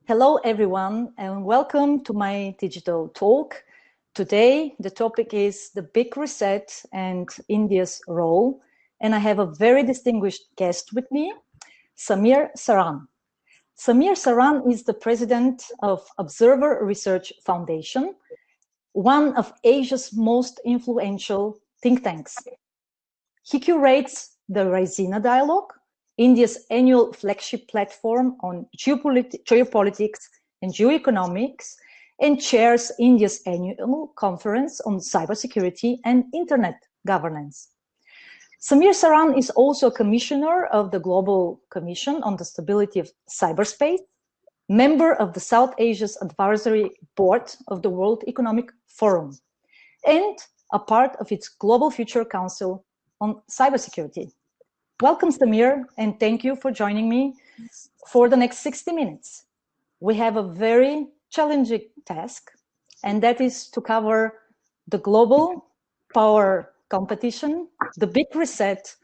Hello, everyone, and welcome to my digital talk. Today, the topic is the Big Reset and India's role. And I have a very distinguished guest with me, Samir Saran. Samir Saran is the president of Observer Research Foundation, one of Asia's most influential think tanks. He curates the Raisina Dialogue, India's annual flagship platform on geopolitics and geoeconomics, and chairs India's annual conference on cybersecurity and internet governance. Samir Saran is also a commissioner of the Global Commission on the Stability of Cyberspace, member of the South Asia's Advisory Board of the World Economic Forum, and a part of its Global Future Council on cybersecurity. Welcome, Samir, and thank you for joining me for the next 60 minutes. We have a very challenging task, and that is to cover the global power competition, the big reset,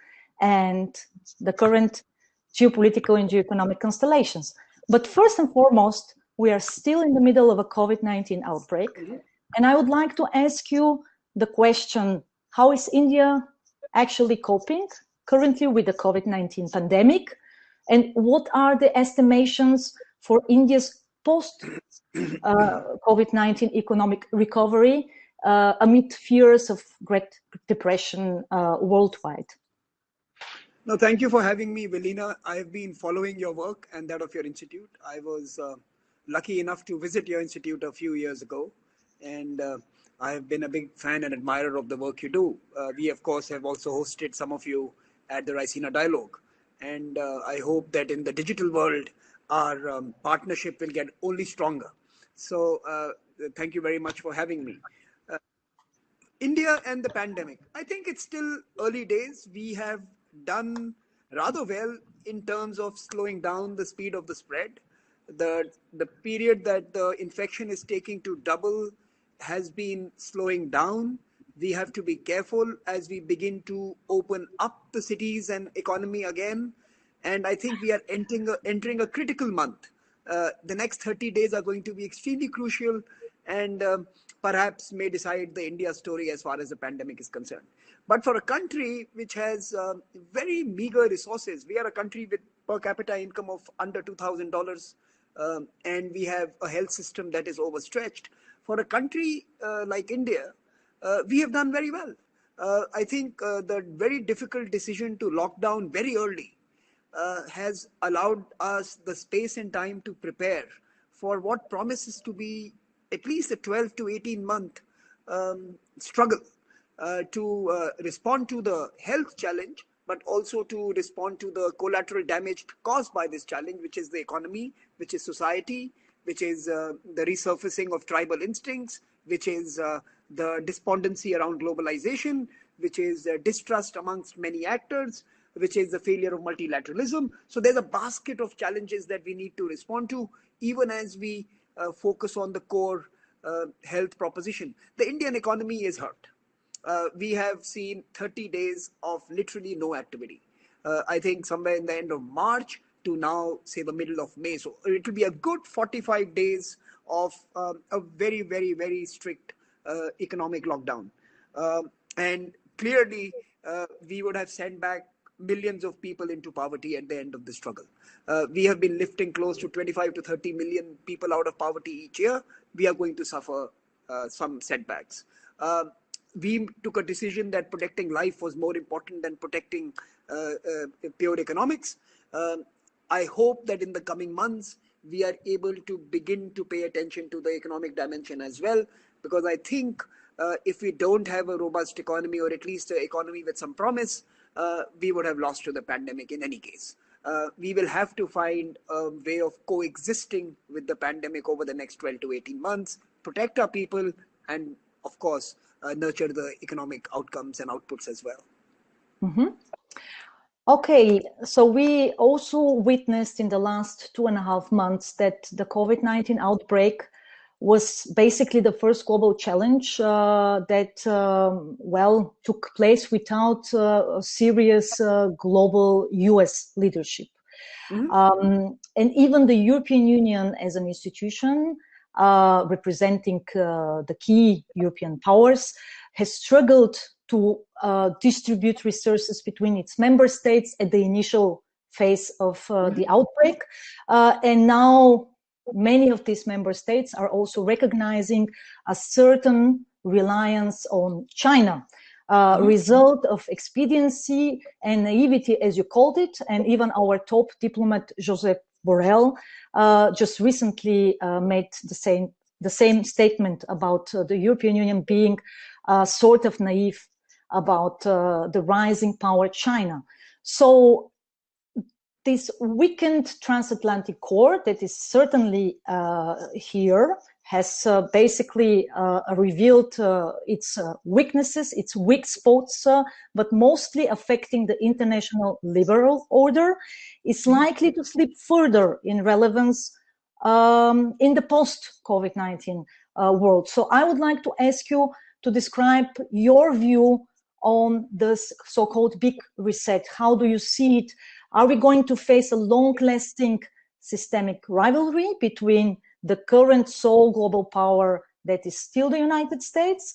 and the current geopolitical and geoeconomic constellations. But first and foremost, we are still in the middle of a COVID-19 outbreak. And I would like to ask you the question, how is India actually coping currently with the COVID-19 pandemic? And what are the estimations for India's post-COVID-19 economic recovery amid fears of Great Depression worldwide? No, thank you for having me, Velina. I have been following your work and that of your institute. I was lucky enough to visit your institute a few years ago, and I have been a big fan and admirer of the work you do. We, of course, have also hosted some of you at the Raisina Dialogue. And I hope that in the digital world, our partnership will get only stronger. So thank you very much for having me. India and the pandemic. I think it's still early days. We have done rather well in terms of slowing down the speed of the spread. The period that the infection is taking to double has been slowing down. We have to be careful as we begin to open up the cities and economy again. And I think we are entering a critical month. The next 30 days are going to be extremely crucial and perhaps may decide the India story as far as the pandemic is concerned. But for a country which has very meager resources, we are a country with per capita income of under $2,000, and we have a health system that is overstretched. For a country like India, we have done very well. I think the very difficult decision to lock down very early has allowed us the space and time to prepare for what promises to be at least a 12 to 18 month struggle to respond to the health challenge, but also to respond to the collateral damage caused by this challenge, which is the economy, which is society, which is the resurfacing of tribal instincts, which is the despondency around globalization, which is distrust amongst many actors, which is the failure of multilateralism. So there's a basket of challenges that we need to respond to, even as we focus on the core health proposition. The Indian economy is hurt. We have seen 30 days of literally no activity. I think somewhere in the end of March to now, say the middle of May. So it will be a good 45 days of a very, very, very strict economic lockdown. And clearly, we would have sent back millions of people into poverty at the end of the struggle. We have been lifting close to 25 to 30 million people out of poverty each year. We are going to suffer some setbacks. We took a decision that protecting life was more important than protecting pure economics. I hope that in the coming months, we are able to begin to pay attention to the economic dimension as well, because I think if we don't have a robust economy, or at least an economy with some promise, we would have lost to the pandemic in any case. We will have to find a way of coexisting with the pandemic over the next 12 to 18 months, protect our people, and of course, nurture the economic outcomes and outputs as well. Mm-hmm. Okay, so we also witnessed in the last 2.5 months that the COVID-19 outbreak was basically the first global challenge that, took place without serious global US leadership. Mhm. And even the European Union as an institution, representing the key European powers, has struggled to distribute resources between its member states at the initial phase of the outbreak. And now many of these member states are also recognizing a certain reliance on China, result of expediency and naivety, as you called it. And even our top diplomat, Josep Borrell, just recently made the same statement about the European Union being sort of naive about the rising power China. So this weakened transatlantic core that is certainly here has basically revealed its weaknesses, its weak spots, but mostly affecting the international liberal order, is likely to slip further in relevance in the post-COVID-19 world. So I would like to ask you to describe your view on this so-called big reset. How do you see it? Are we going to face a long-lasting systemic rivalry between the current sole global power that is still the United States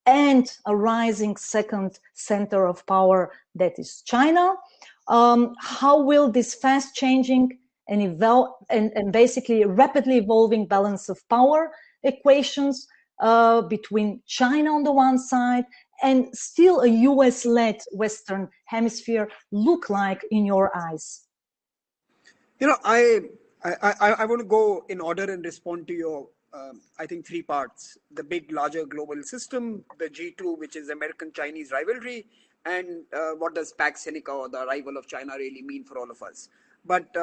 and a rising second center of power that is China? How will this fast-changing and basically rapidly evolving balance of power equations between China on the one side and still a US-led Western Hemisphere look like in your eyes? You know, I want to go in order and respond to your, I think, three parts: the big, larger global system, the G2, which is American-Chinese rivalry, and what does Pax Seneca, or the arrival of China, really mean for all of us. But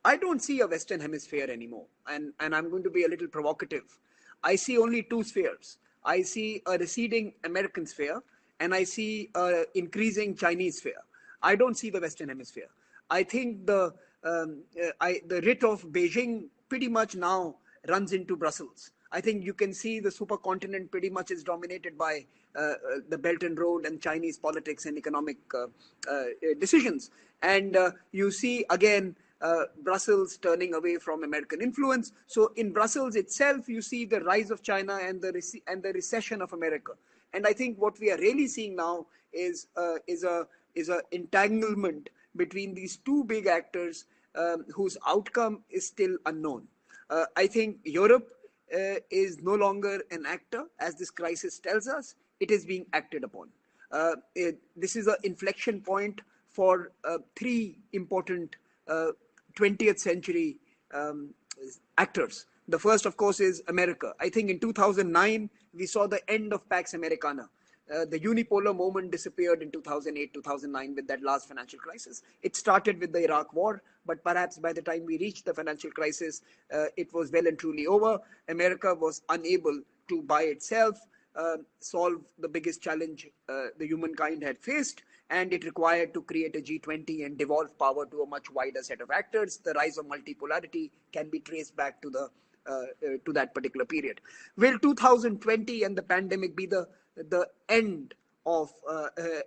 I don't see a Western Hemisphere anymore, and I'm going to be a little provocative. I see only two spheres. I see a receding American sphere, and I see a increasing Chinese sphere. I don't see the Western Hemisphere. I think the writ of Beijing pretty much now runs into Brussels. I think you can see the supercontinent pretty much is dominated by the Belt and Road and Chinese politics and economic decisions. And you see again Brussels turning away from American influence. So in Brussels itself, you see the rise of China and the recession of America. And I think what we are really seeing now is a entanglement between these two big actors, whose outcome is still unknown. I think Europe is no longer an actor, as this crisis tells us. It is being acted upon. This is an inflection point for three important 20th century actors. The first, of course, is America. I think in 2009, we saw the end of Pax Americana. The unipolar moment disappeared in 2008, 2009 with that last financial crisis. It started with the Iraq war, but perhaps by the time we reached the financial crisis, it was well and truly over. America was unable to by itself solve the biggest challenge the humankind had faced, and it required to create a G20 and devolve power to a much wider set of actors. The rise of multipolarity can be traced back to that particular period. Will 2020 and the pandemic be the end of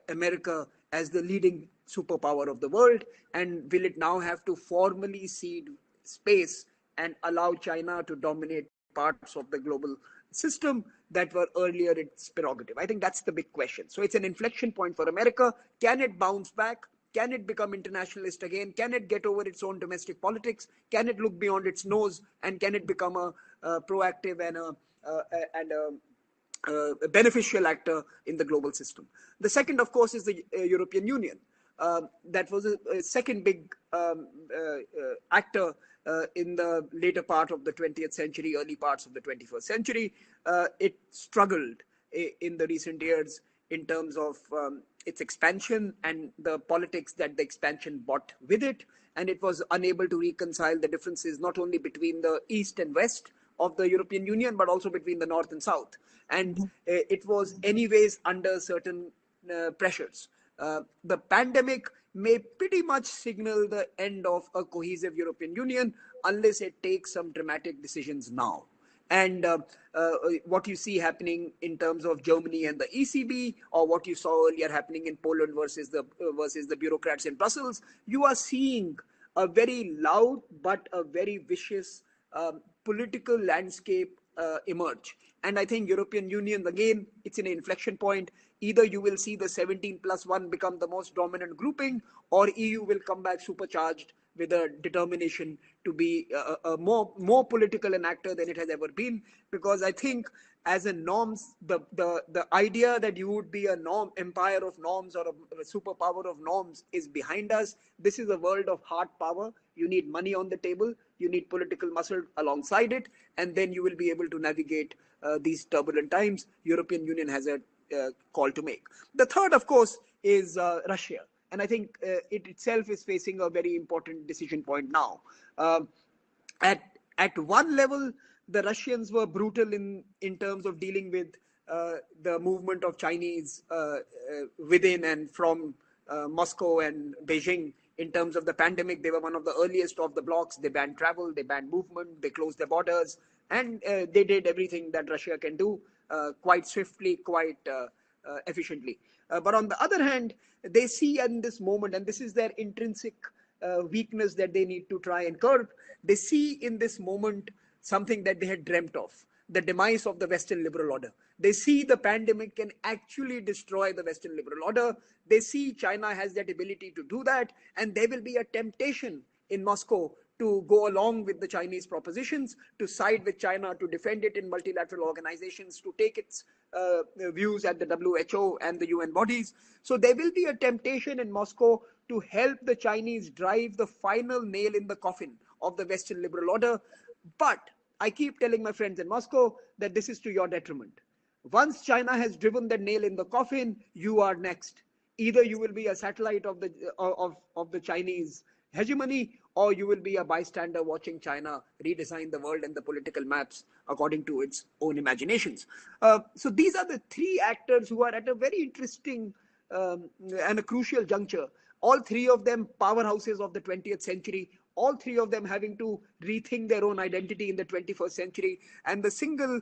America as the leading superpower of the world? And will it now have to formally cede space and allow China to dominate parts of the global system that were earlier its prerogative? I think that's the big question. So it's an inflection point for America. Can it bounce back? Can it become internationalist again? Can it get over its own domestic politics? Can it look beyond its nose? And can it become a proactive and a beneficial actor in the global system? The second, of course, is the European Union. That was a second big actor in the later part of the 20th century, early parts of the 21st century. It struggled in the recent years in terms of its expansion and the politics that the expansion brought with it. And it was unable to reconcile the differences not only between the East and West of the European Union, but also between the North and South. And it was anyways under certain pressures. The pandemic may pretty much signal the end of a cohesive European Union unless it takes some dramatic decisions now. And what you see happening in terms of Germany and the ECB, or what you saw earlier happening in Poland versus the bureaucrats in Brussels, you are seeing a very loud but a very vicious political landscape emerge. And I think European Union, again, it's an inflection point. Either you will see the 17 plus 1 become the most dominant grouping, or EU will come back supercharged with a determination to be a more political an actor than it has ever been. Because I think as a norms, the idea that you would be a norm empire of norms or a superpower of norms is behind us. This is a world of hard power. You need money on the table, you need political muscle alongside it, and then you will be able to navigate these turbulent times. European Union has a call to make. The third, of course, is Russia. And I think it itself is facing a very important decision point now. At at one level, the Russians were brutal in terms of dealing with the movement of Chinese within and from Moscow and Beijing. In terms of the pandemic, they were one of the earliest of the blocks. They banned travel, they banned movement, they closed their borders, and they did everything that Russia can do quite swiftly, quite efficiently. But on the other hand, they see in this moment, and this is their intrinsic weakness that they need to try and curb, they see in this moment something that they had dreamt of: the demise of the Western liberal order. They see the pandemic can actually destroy the Western liberal order. They see China has that ability to do that, and there will be a temptation in Moscow to go along with the Chinese propositions, to side with China, to defend it in multilateral organizations, to take its views at the WHO and the UN bodies. So there will be a temptation in Moscow to help the Chinese drive the final nail in the coffin of the Western liberal order. But I keep telling my friends in Moscow that this is to your detriment. Once China has driven the nail in the coffin, you are next. Either you will be a satellite of the Chinese hegemony, or you will be a bystander watching China redesign the world and the political maps according to its own imaginations. So these are the three actors who are at a very interesting and a crucial juncture. All three of them powerhouses of the 20th century, all three of them having to rethink their own identity in the 21st century. And the single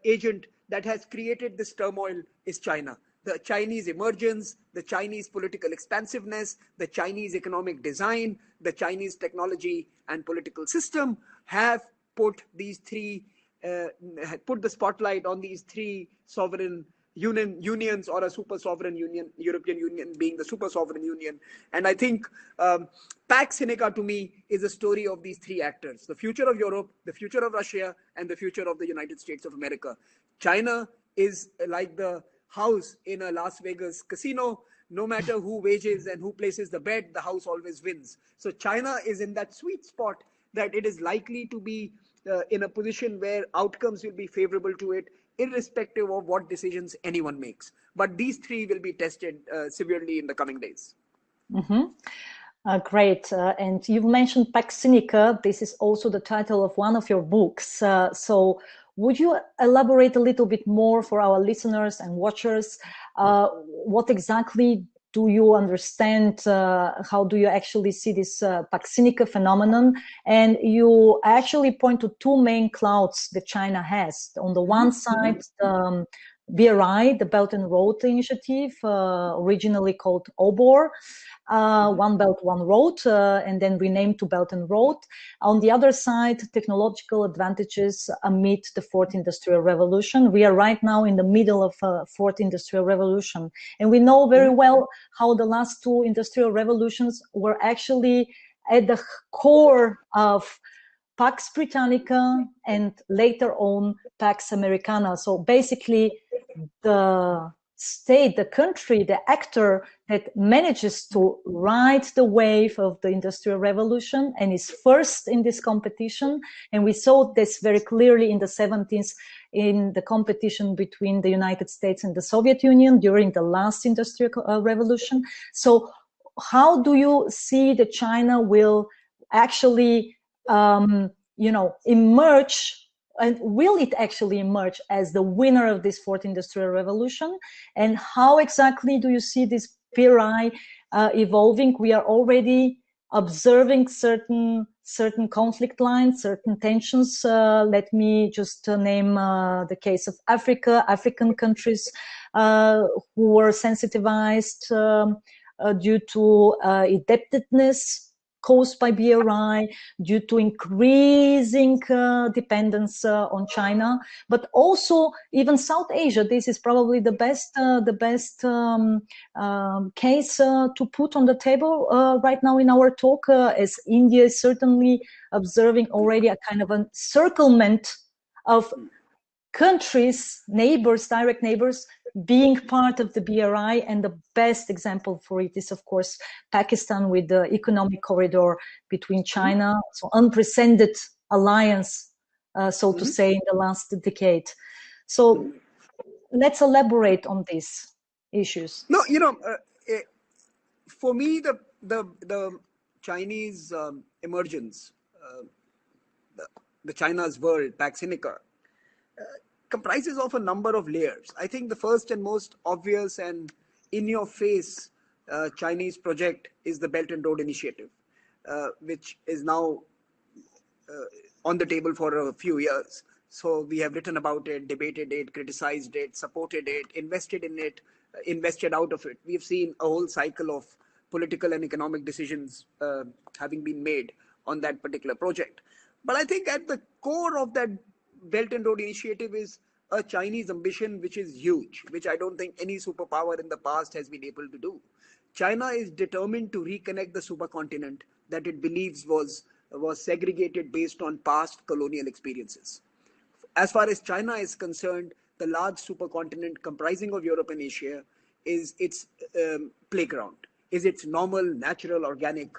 agent that has created this turmoil is China. The Chinese emergence, the Chinese political expansiveness, the Chinese economic design, the Chinese technology and political system have put these three, put the spotlight on these three sovereign unions, or a super sovereign union, European Union being the super sovereign union. And I think Pax Seneca to me is a story of these three actors: the future of Europe, the future of Russia, and the future of the United States of America. China is like the house in a Las Vegas casino. No matter who wages and who places the bet, the house always wins. So China is in that sweet spot that it is likely to be in a position where outcomes will be favorable to it, irrespective of what decisions anyone makes. But these three will be tested severely in the coming days. Mm-hmm. Great. And you've mentioned Pax Seneca. This is also the title of one of your books. So would you elaborate a little bit more for our listeners and watchers? What exactly do you understand? How do you actually see this Pax Seneca phenomenon? And you actually point to two main clouds that China has. On the one side, BRI, the Belt and Road Initiative, originally called OBOR, One Belt, One Road, and then renamed to Belt and Road. On the other side, technological advantages amid the Fourth Industrial Revolution. We are right now in the middle of a Fourth Industrial Revolution. And we know very well how the last two industrial revolutions were actually at the core of Pax Britannica and later on Pax Americana. So basically, the state, the country, the actor that manages to ride the wave of the Industrial Revolution and is first in this competition. And we saw this very clearly in the 70s in the competition between the United States and the Soviet Union during the last Industrial Revolution. So how do you see that China will actually, emerge? And will it actually emerge as the winner of this Fourth Industrial Revolution? And how exactly do you see this PRI evolving? We are already observing certain conflict lines, certain tensions. Let me just name the case of Africa, African countries who were sensitized due to indebtedness caused by BRI due to increasing dependence on China, but also even South Asia. This is probably the best case to put on the table right now in our talk, as India is certainly observing already a kind of encirclement of countries, neighbors, direct neighbors, being part of the BRI. And the best example for it is, of course, Pakistan with the economic corridor between China, so unprecedented alliance, so to say, in the last decade. So let's elaborate on these issues. No, for me, the Chinese emergence, the China's world, Pax Sinica, comprises of a number of layers. I think the first and most obvious and in your face Chinese project is the Belt and Road Initiative, which is now on the table for a few years. So we have written about it, debated it, criticized it, supported it, invested in it, invested out of it. We've seen a whole cycle of political and economic decisions having been made on that particular project. But I think at the core of that Belt and Road Initiative is a Chinese ambition which is huge, which I don't think any superpower in the past has been able to do. China is determined to reconnect the supercontinent that it believes was segregated based on past colonial experiences. As far as China is concerned, the large supercontinent comprising of Europe and Asia is its playground, is its normal, natural, organic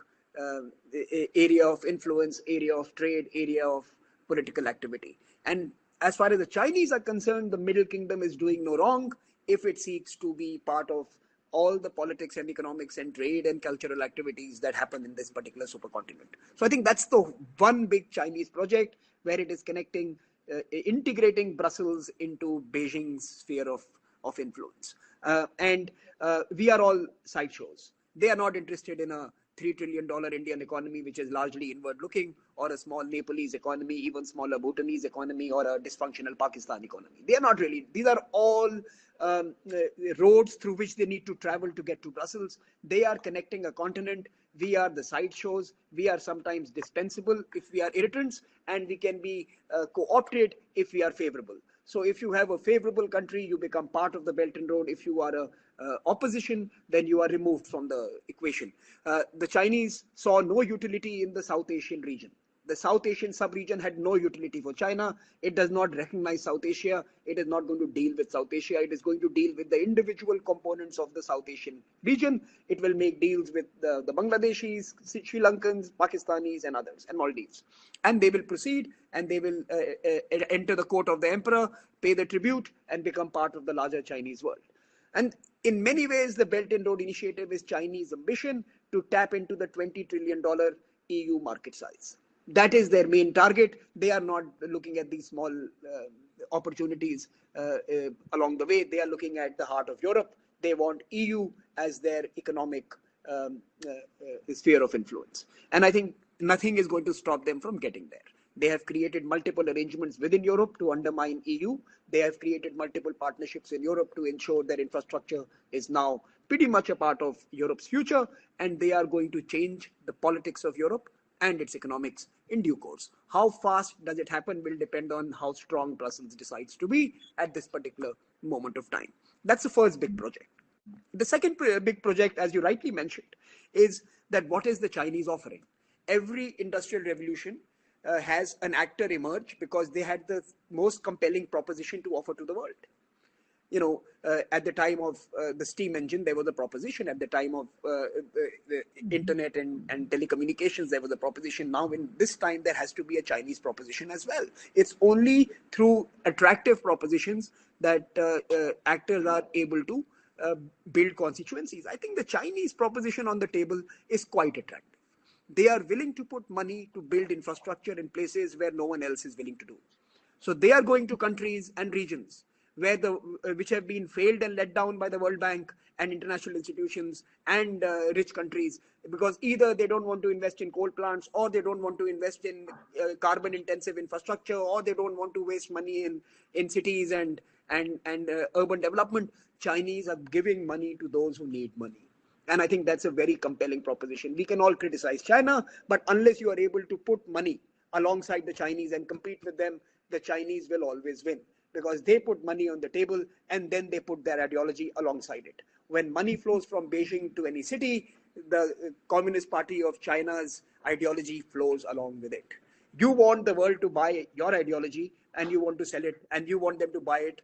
area of influence, area of trade, area of political activity. And as far as the Chinese are concerned, the Middle Kingdom is doing no wrong if it seeks to be part of all the politics and economics and trade and cultural activities that happen in this particular supercontinent. So I think that's the one big Chinese project where it is connecting, integrating Brussels into Beijing's sphere of influence. And we are all sideshows. They are not interested in a $3 trillion Indian economy, which is largely inward looking, or a small Nepalese economy, even smaller Bhutanese economy, or a dysfunctional Pakistan economy. They are not really. These are all roads through which they need to travel to get to Brussels. They are connecting a continent. We are the sideshows. We are sometimes dispensable if we are irritants, and we can be co-opted if we are favorable. So if you have a favorable country, you become part of the Belt and Road. If you are a opposition, then you are removed from the equation. The Chinese saw no utility in the South Asian region. The South Asian sub-region had no utility for China. It does not recognize South Asia. It is not going to deal with South Asia. It is going to deal with the individual components of the South Asian region. It will make deals with the Bangladeshis, Sri Lankans, Pakistanis, and others, and Maldives. And they will proceed, and they will enter the court of the emperor, pay the tribute, and become part of the larger Chinese world. And in many ways, the Belt and Road Initiative is Chinese ambition to tap into the $20 trillion EU market size. That is their main target. They are not looking at these small opportunities along the way. They are looking at the heart of Europe. They want EU as their economic sphere of influence. And I think nothing is going to stop them from getting there. They have created multiple arrangements within Europe to undermine EU. They have created multiple partnerships in Europe to ensure that infrastructure is now pretty much a part of Europe's future. And they are going to change the politics of Europe and its economics in due course. How fast does it happen will depend on how strong Brussels decides to be at this particular moment of time. That's the first big project. The second big project, as you rightly mentioned, is that what is the Chinese offering? Every industrial revolution has an actor emerge because they had the most compelling proposition to offer to the world. At the time of the steam engine, there was a proposition. At the time of the internet and telecommunications, there was a proposition. Now, in this time, there has to be a Chinese proposition as well. It's only through attractive propositions that actors are able to build constituencies. I think the Chinese proposition on the table is quite attractive. They are willing to put money to build infrastructure in places where no one else is willing to do. So they are going to countries and regions which have been failed and let down by the World Bank and international institutions and rich countries, because either they don't want to invest in coal plants, or they don't want to invest in carbon intensive infrastructure, or they don't want to waste money in cities and urban development. Chinese are giving money to those who need money. And I think that's a very compelling proposition. We can all criticize China, but unless you are able to put money alongside the Chinese and compete with them, the Chinese will always win because they put money on the table and then they put their ideology alongside it. When money flows from Beijing to any city, the Communist Party of China's ideology flows along with it. You want the world to buy your ideology and you want to sell it and you want them to buy it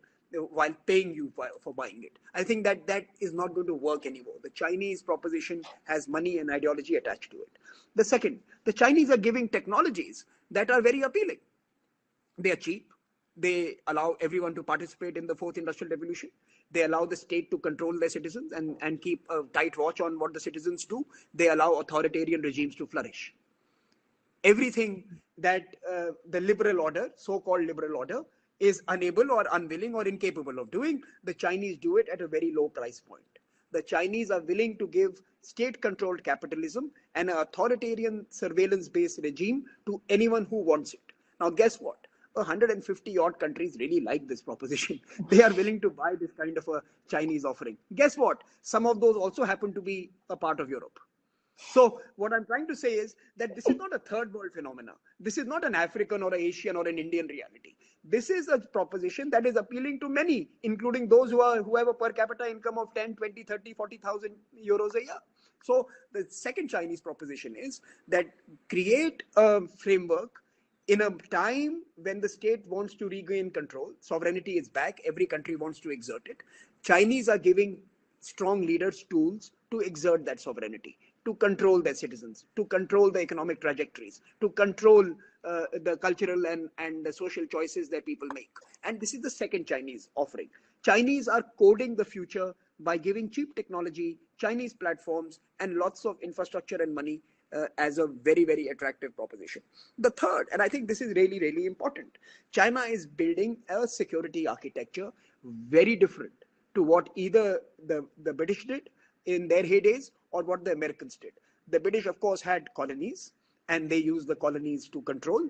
while paying you for buying it. I think that is not going to work anymore. The Chinese proposition has money and ideology attached to it. The second, the Chinese are giving technologies that are very appealing. They are cheap. They allow everyone to participate in the fourth industrial revolution. They allow the state to control their citizens and keep a tight watch on what the citizens do. They allow authoritarian regimes to flourish. Everything that the liberal order, so-called liberal order, is unable or unwilling or incapable of doing, the Chinese do it at a very low price point. The Chinese are willing to give state-controlled capitalism and an authoritarian surveillance-based regime to anyone who wants it. Now, guess what? 150 odd countries really like this proposition. They are willing to buy this kind of a Chinese offering. Guess what? Some of those also happen to be a part of Europe. So what I'm trying to say is that this is not a third world phenomena. This is not an African or an Asian or an Indian reality. This is a proposition that is appealing to many, including those who have a per capita income of 10, 20, 30, 40,000 euros a year. So the second Chinese proposition is that create a framework in a time when the state wants to regain control. Sovereignty is back. Every country wants to exert it. Chinese are giving strong leaders tools to exert that sovereignty, to control their citizens, to control the economic trajectories, to control the cultural and the social choices that people make. And this is the second Chinese offering. Chinese are coding the future by giving cheap technology, Chinese platforms, and lots of infrastructure and money as a very, very attractive proposition. The third, and I think this is really, really important, China is building a security architecture very different to what either the British did in their heydays or what the Americans did. The British, of course, had colonies, and they used the colonies to control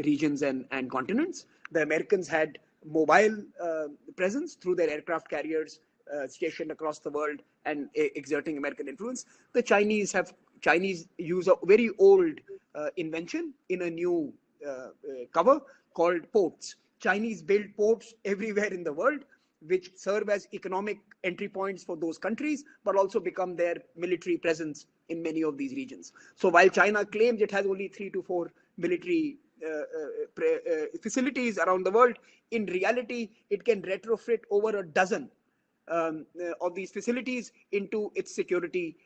regions and continents. The Americans had mobile presence through their aircraft carriers stationed across the world and exerting American influence. The Chinese use a very old invention in a new cover called ports. Chinese build ports everywhere in the world, which serve as economic entry points for those countries, but also become their military presence in many of these regions. So while China claims it has only 3 to 4 military facilities around the world, in reality, it can retrofit over a dozen of these facilities into its security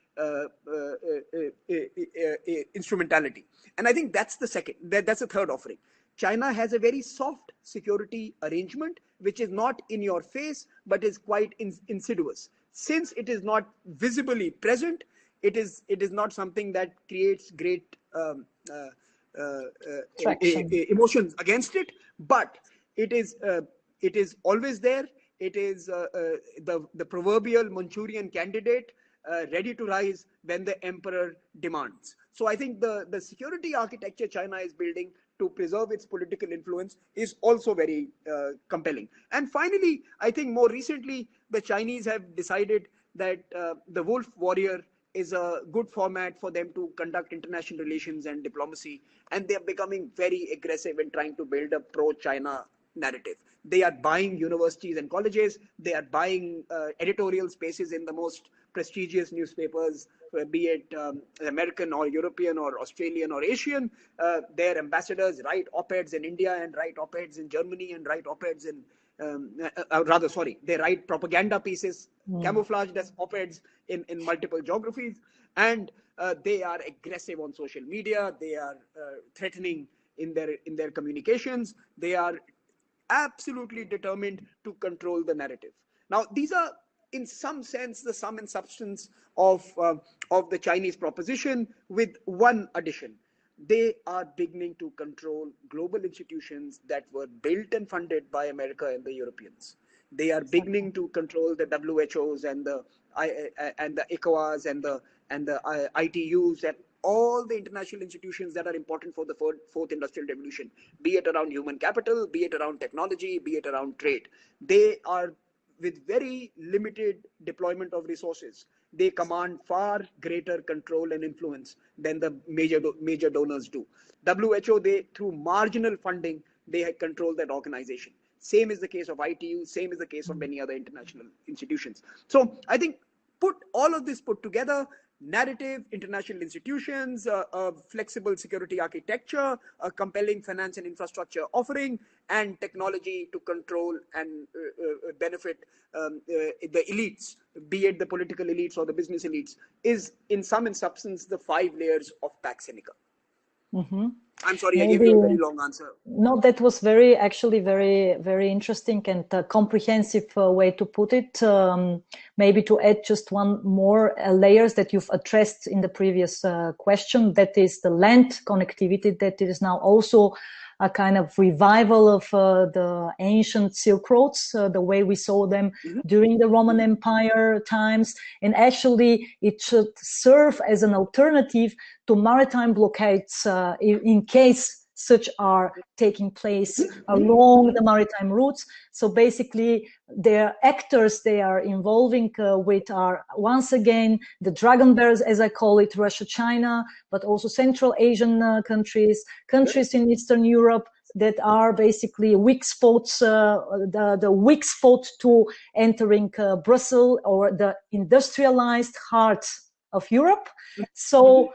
instrumentality. And I think that's that's the third offering. China has a very soft security arrangement, which is not in your face, but is quite insidious. Since it is not visibly present, it is not something that creates great emotions against it, but it is always there. It is the proverbial Manchurian candidate ready to rise when the emperor demands. So I think the security architecture China is building to preserve its political influence is also very compelling. And finally, I think more recently, the Chinese have decided that the wolf warrior is a good format for them to conduct international relations and diplomacy. And they're becoming very aggressive in trying to build a pro-China narrative. They are buying universities and colleges. They are buying editorial spaces in the most prestigious newspapers, be it American or European or Australian or Asian. Their ambassadors write op-eds in India and write op-eds in Germany and write op-eds in they write propaganda pieces camouflaged as op-eds in multiple geographies, and they are aggressive on social media. They are threatening in their communications. They are absolutely determined to control the narrative. Now, these are, in some sense, the sum and substance of the Chinese proposition, with one addition. They are beginning to control global institutions that were built and funded by America and the Europeans. They are beginning to control the WHOs and the ECOWAS and the ITUs and all the international institutions that are important for the fourth industrial revolution, be it around human capital, be it around technology, be it around trade. They are, with very limited deployment of resources, they command far greater control and influence than the major donors do. WHO, they through marginal funding, they control that organization. Same is the case of ITU, same is the case of many other international institutions. So I think put all of this put together, narrative, international institutions, a flexible security architecture, a compelling finance and infrastructure offering, and technology to control and benefit the elites, be it the political elites or the business elites, is in sum and substance the 5 layers of Pax Seneca. I'm sorry, I gave you a very long answer. No, that was actually very, very interesting and comprehensive way to put it. Maybe to add just one more layers that you've addressed in the previous question, that is the land connectivity, that is now also a kind of revival of the ancient Silk Roads, the way we saw them during the Roman Empire times. And actually, it should serve as an alternative to maritime blockades in case such are taking place along the maritime routes. So basically, their actors they are involving with are once again the dragon bears, as I call it, Russia, China, but also Central Asian countries in Eastern Europe that are basically weak spots, the weak spot to entering Brussels or the industrialized heart of Europe. So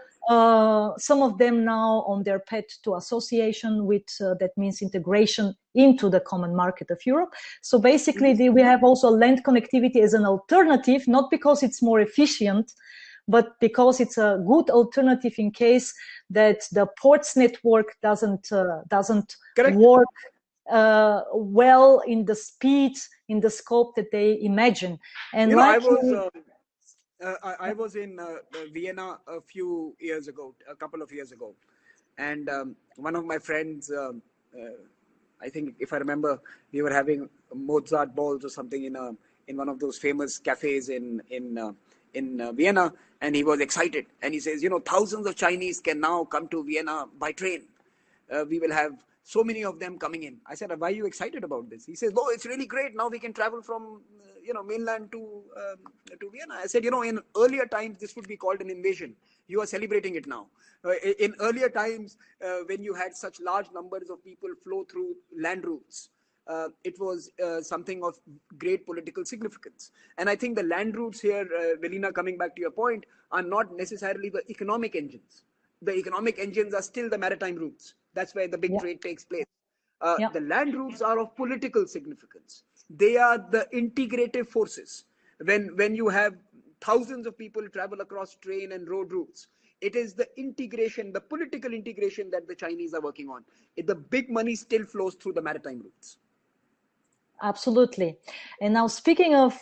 some of them now on their path to association with, that means integration into the common market of Europe. So basically we have also land connectivity as an alternative, not because it's more efficient, but because it's a good alternative in case that the ports network doesn't work well in the speed, in the scope that they imagine. And I was in Vienna a couple of years ago, and one of my friends, I think if I remember, we were having Mozart balls or something in one of those famous cafes in Vienna, and he was excited, and he says, thousands of Chinese can now come to Vienna by train. We will have so many of them coming in. I said, why are you excited about this? He says, oh, it's really great. Now we can travel from mainland to Vienna. I said, in earlier times, this would be called an invasion. You are celebrating it now. In earlier times, when you had such large numbers of people flow through land routes, it was something of great political significance. And I think the land routes here, Velina, coming back to your point, are not necessarily the economic engines. The economic engines are still the maritime routes. That's where the big trade takes place. The land routes are of political significance. They are the integrative forces. When you have thousands of people travel across train and road routes, it is the integration, the political integration that the Chinese are working on. The big money still flows through the maritime routes. Absolutely. And now speaking of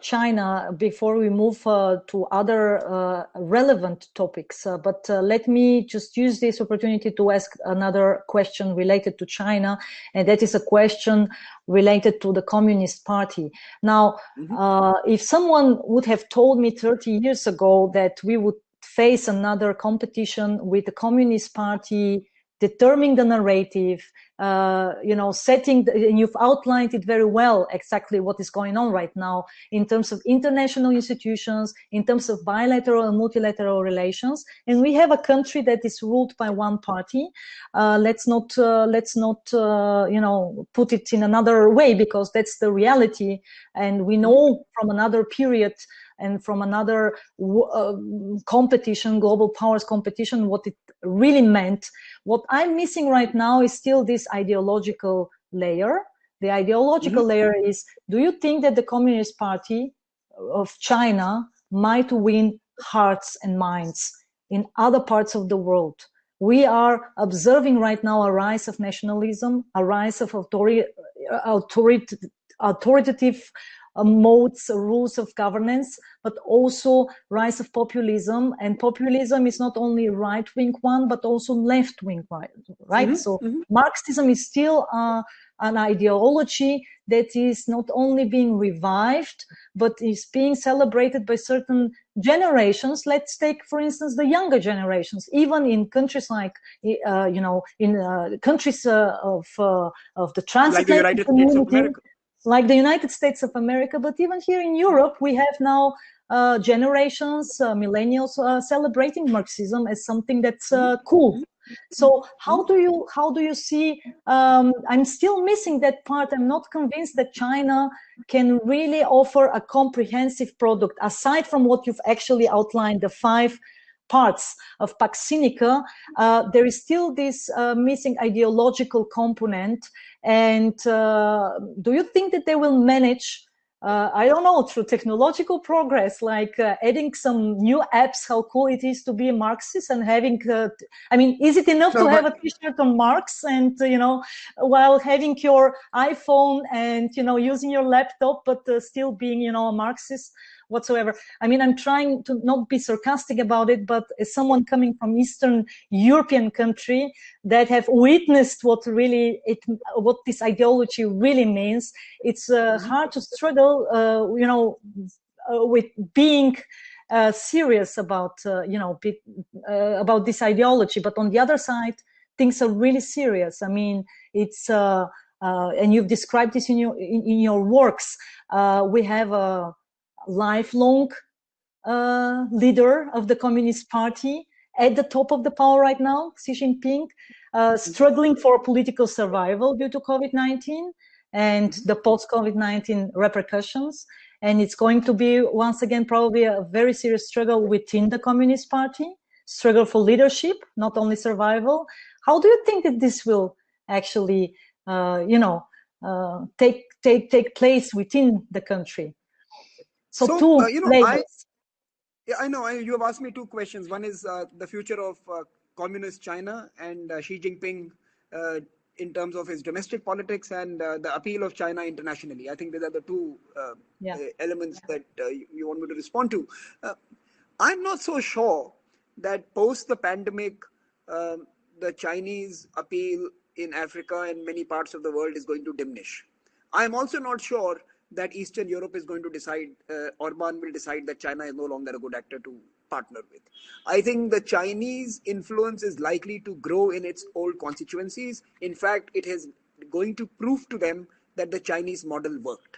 China, before we move to other relevant topics, but let me just use this opportunity to ask another question related to China, and that is a question related to the Communist Party. Now, if someone would have told me 30 years ago that we would face another competition with the Communist Party determining the narrative, and you've outlined it very well, exactly what is going on right now in terms of international institutions, in terms of bilateral and multilateral relations. And we have a country that is ruled by one party. Let's not put it in another way, because that's the reality. And we know from another period and from another competition, global powers competition, what it really meant. What I'm missing right now is still this ideological layer. The ideological layer is, do you think that the Communist Party of China might win hearts and minds in other parts of the world? We are observing right now a rise of nationalism, a rise of authoritative modes, rules of governance, but also rise of populism. And populism is not only right-wing one, but also left-wing one, right? So Marxism is still an ideology that is not only being revived, but is being celebrated by certain generations. Let's take, for instance, the younger generations, even in countries like, countries of the transatlantic community. like the United States of America, but even here in Europe, we have now generations, millennials celebrating Marxism as something that's cool. So how do you see? I'm still missing that part. I'm not convinced that China can really offer a comprehensive product aside from what you've actually outlined, the 5 parts of Pax Sinica. There is still this missing ideological component. And do you think that they will manage, I don't know, through technological progress, like adding some new apps, how cool it is to be a Marxist and having, I mean, is it enough to No, have but a t-shirt on Marx and, while having your iPhone and, using your laptop, but still being, a Marxist whatsoever? I mean, I'm trying to not be sarcastic about it, but as someone coming from Eastern European country that have witnessed what this ideology really means, it's hard to struggle, with being serious about, about this ideology. But on the other side, things are really serious. I mean, it's and you've described this in your works. We have a lifelong leader of the Communist Party at the top of the power right now, Xi Jinping, struggling for political survival due to COVID-19 and the post-COVID-19 repercussions. And it's going to be, once again, probably a very serious struggle within the Communist Party, struggle for leadership, not only survival. How do you think that this will actually, take place within the country? So two labels. I know you have asked me 2 questions. One is the future of communist China and Xi Jinping in terms of his domestic politics and the appeal of China internationally. I think these are the two elements that you want me to respond to. I'm not so sure that post the pandemic, the Chinese appeal in Africa and many parts of the world is going to diminish. I'm also not sure that Eastern Europe is going to decide, Orban will decide that China is no longer a good actor to partner with. I think the Chinese influence is likely to grow in its old constituencies. In fact, it is going to prove to them that the Chinese model worked,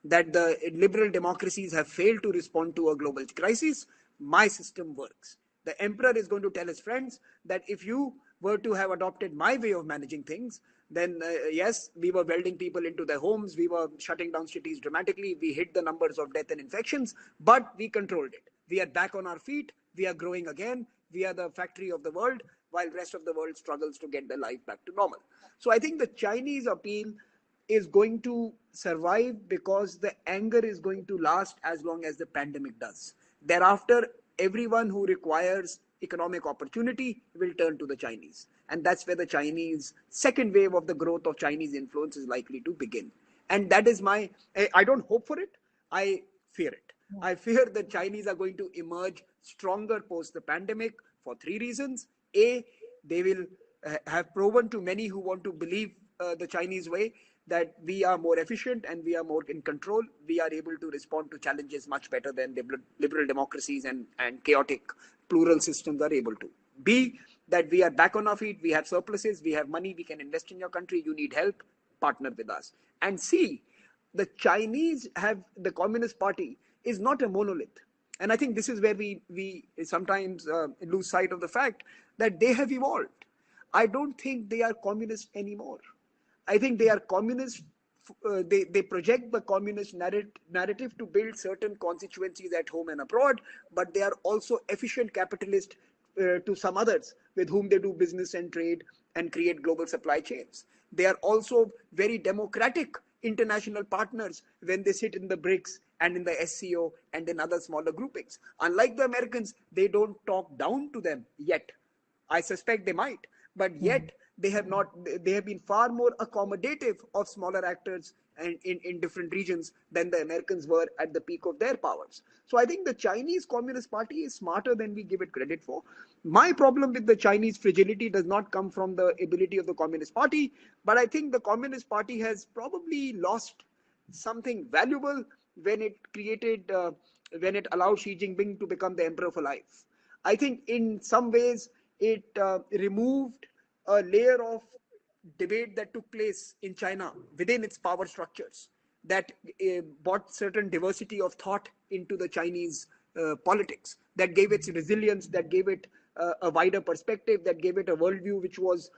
that the liberal democracies have failed to respond to a global crisis. My system works. The emperor is going to tell his friends that if you were to have adopted my way of managing things, then yes, we were welding people into their homes, we were shutting down cities dramatically, we hit the numbers of death and infections, but we controlled it. We are back on our feet, we are growing again, we are the factory of the world, while the rest of the world struggles to get their life back to normal. So I think the Chinese appeal is going to survive because the anger is going to last as long as the pandemic does. Thereafter, everyone who requires economic opportunity will turn to the Chinese. And that's where the Chinese second wave of the growth of Chinese influence is likely to begin. And that is I don't hope for it, I fear it. I fear that Chinese are going to emerge stronger post the pandemic for 3 reasons. A, they will have proven to many who want to believe the Chinese way that we are more efficient and we are more in control. We are able to respond to challenges much better than liberal democracies and chaotic plural systems are able to. B, that we are back on our feet, we have surpluses, we have money, we can invest in your country, you need help, partner with us. And C, the Chinese have, the Communist Party is not a monolith. And I think this is where we sometimes lose sight of the fact that they have evolved. I don't think they are communist anymore. I think they are communist. They project the communist narrative to build certain constituencies at home and abroad, but they are also efficient capitalists to some others with whom they do business and trade and create global supply chains. They are also very democratic international partners when they sit in the BRICS and in the SCO and in other smaller groupings. Unlike the Americans, they don't talk down to them yet. I suspect they might, but yet they have not. They have been far more accommodative of smaller actors and in different regions than the Americans were at the peak of their powers. So I think the Chinese Communist Party is smarter than we give it credit for. My problem with the Chinese fragility does not come from the ability of the Communist Party, but I think the Communist Party has probably lost something valuable when it when it allowed Xi Jinping to become the emperor for life. I think in some ways it removed a layer of debate that took place in China within its power structures. that brought certain diversity of thought into the Chinese politics, that gave it resilience, that gave it a wider perspective, that gave it a worldview which was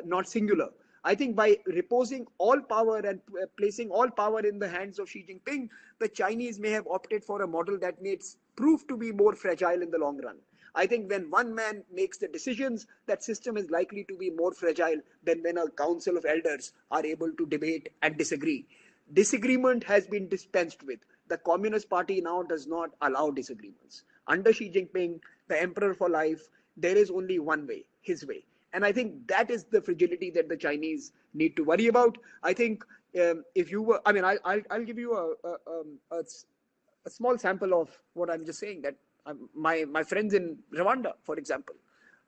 not singular. I think by reposing all power and placing all power in the hands of Xi Jinping, the Chinese may have opted for a model that may prove to be more fragile in the long run. I think when one man makes the decisions, that system is likely to be more fragile than when a council of elders are able to debate and disagree. Disagreement has been dispensed with. The Communist Party now does not allow disagreements. Under Xi Jinping, the emperor for life, there is only one way, his way. And I think that is the fragility that the Chinese need to worry about. I think if you were, I mean, I'll give you a small sample of what I'm just saying. That my friends in Rwanda, for example,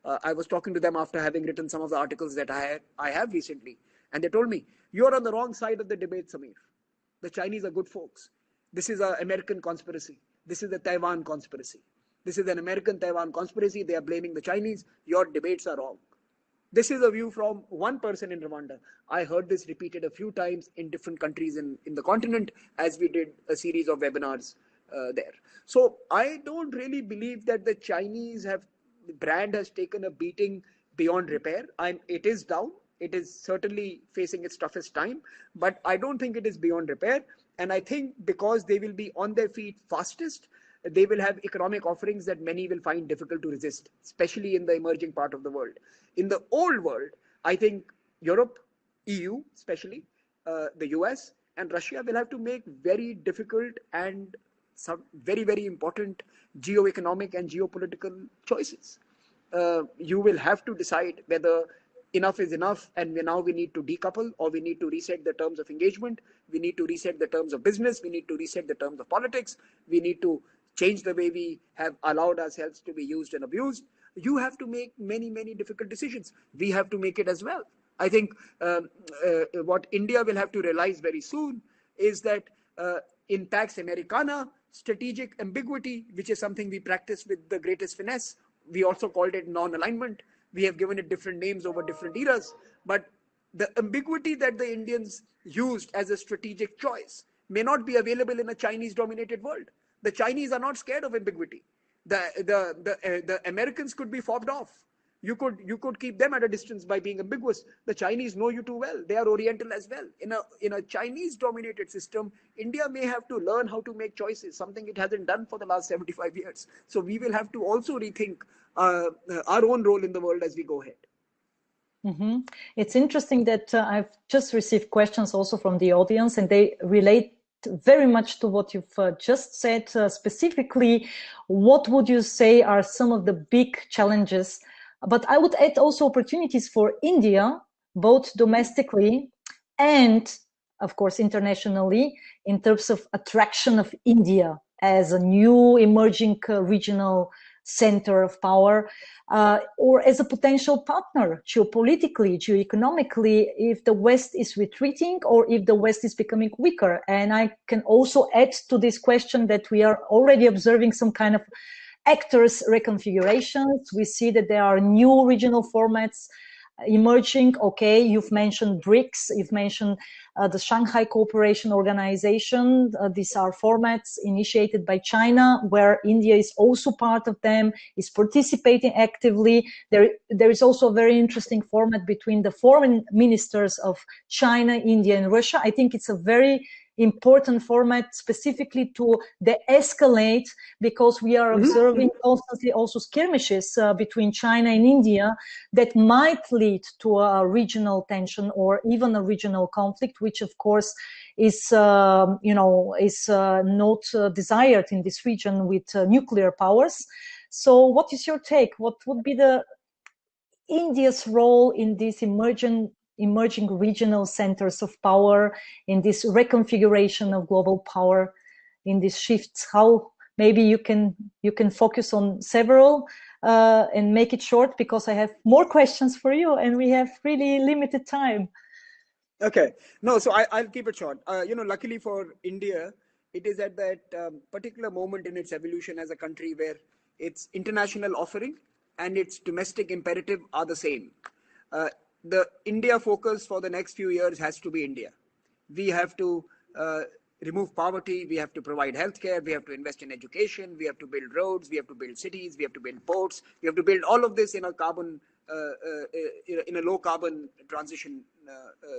I was talking to them after having written some of the articles that I have recently, and they told me, "You're on the wrong side of the debate, Samir. The Chinese are good folks. This is an American conspiracy. This is a Taiwan conspiracy. This is an American Taiwan conspiracy. They are blaming the Chinese. Your debates are wrong." This is a view from one person in Rwanda. I heard this repeated a few times in different countries in the continent as we did a series of webinars there. So I don't really believe that the Chinese brand has taken a beating beyond repair. It is down. It is certainly facing its toughest time, but I don't think it is beyond repair. And I think because they will be on their feet fastest, they will have economic offerings that many will find difficult to resist, especially in the emerging part of the world. In the old world, I think Europe, EU especially, the US and Russia will have to make very difficult and some very, very important geo-economic and geopolitical choices. You will have to decide whether enough is enough and now we need to decouple, or we need to reset the terms of engagement, we need to reset the terms of business, we need to reset the terms of politics, we need to change the way we have allowed ourselves to be used and abused. You have to make many, many difficult decisions. We have to make it as well. I think what India will have to realize very soon is that in Pax Americana, strategic ambiguity, which is something we practice with the greatest finesse, we also called it non-alignment. We have given it different names over different eras, but the ambiguity that the Indians used as a strategic choice may not be available in a Chinese-dominated world. The Chinese are not scared of ambiguity. The Americans could be fobbed off. You could keep them at a distance by being ambiguous. The Chinese know you too well. They are Oriental as well. In a Chinese-dominated system, India may have to learn how to make choices, something it hasn't done for the last 75 years. So we will have to also rethink our own role in the world as we go ahead. Mm-hmm. It's interesting that I've just received questions also from the audience, and they relate very much to what you've just said. Specifically, what would you say are some of the big challenges? But I would add also opportunities for India, both domestically and, of course, internationally, in terms of attraction of India as a new emerging regional center of power, or as a potential partner geopolitically, geoeconomically, if the West is retreating or if the West is becoming weaker. And I can also add to this question that we are already observing some kind of actors reconfigurations. We see that there are new regional formats emerging. Okay, you've mentioned BRICS, you've mentioned the Shanghai Cooperation Organization. These are formats initiated by China, where India is also part of them, is participating actively. There is also a very interesting format between the foreign ministers of China, India, and Russia. I think it's a very important format specifically to de-escalate, because we are observing constantly also skirmishes between China and India that might lead to a regional tension or even a regional conflict, which of course is not desired in this region with nuclear powers. So what is your take? What would be the India's role in these emerging regional centers of power, in this reconfiguration of global power, in these shifts? How maybe you can focus on several and make it short, because I have more questions for you and we have really limited time. Okay, no, so I'll keep it short. Luckily for India, it is at that particular moment in its evolution as a country where its international offering and its domestic imperative are the same. The India focus for the next few years has to be India. We have to remove poverty, we have to provide healthcare, we have to invest in education, we have to build roads, we have to build cities, we have to build ports, we have to build all of this in a low carbon transition,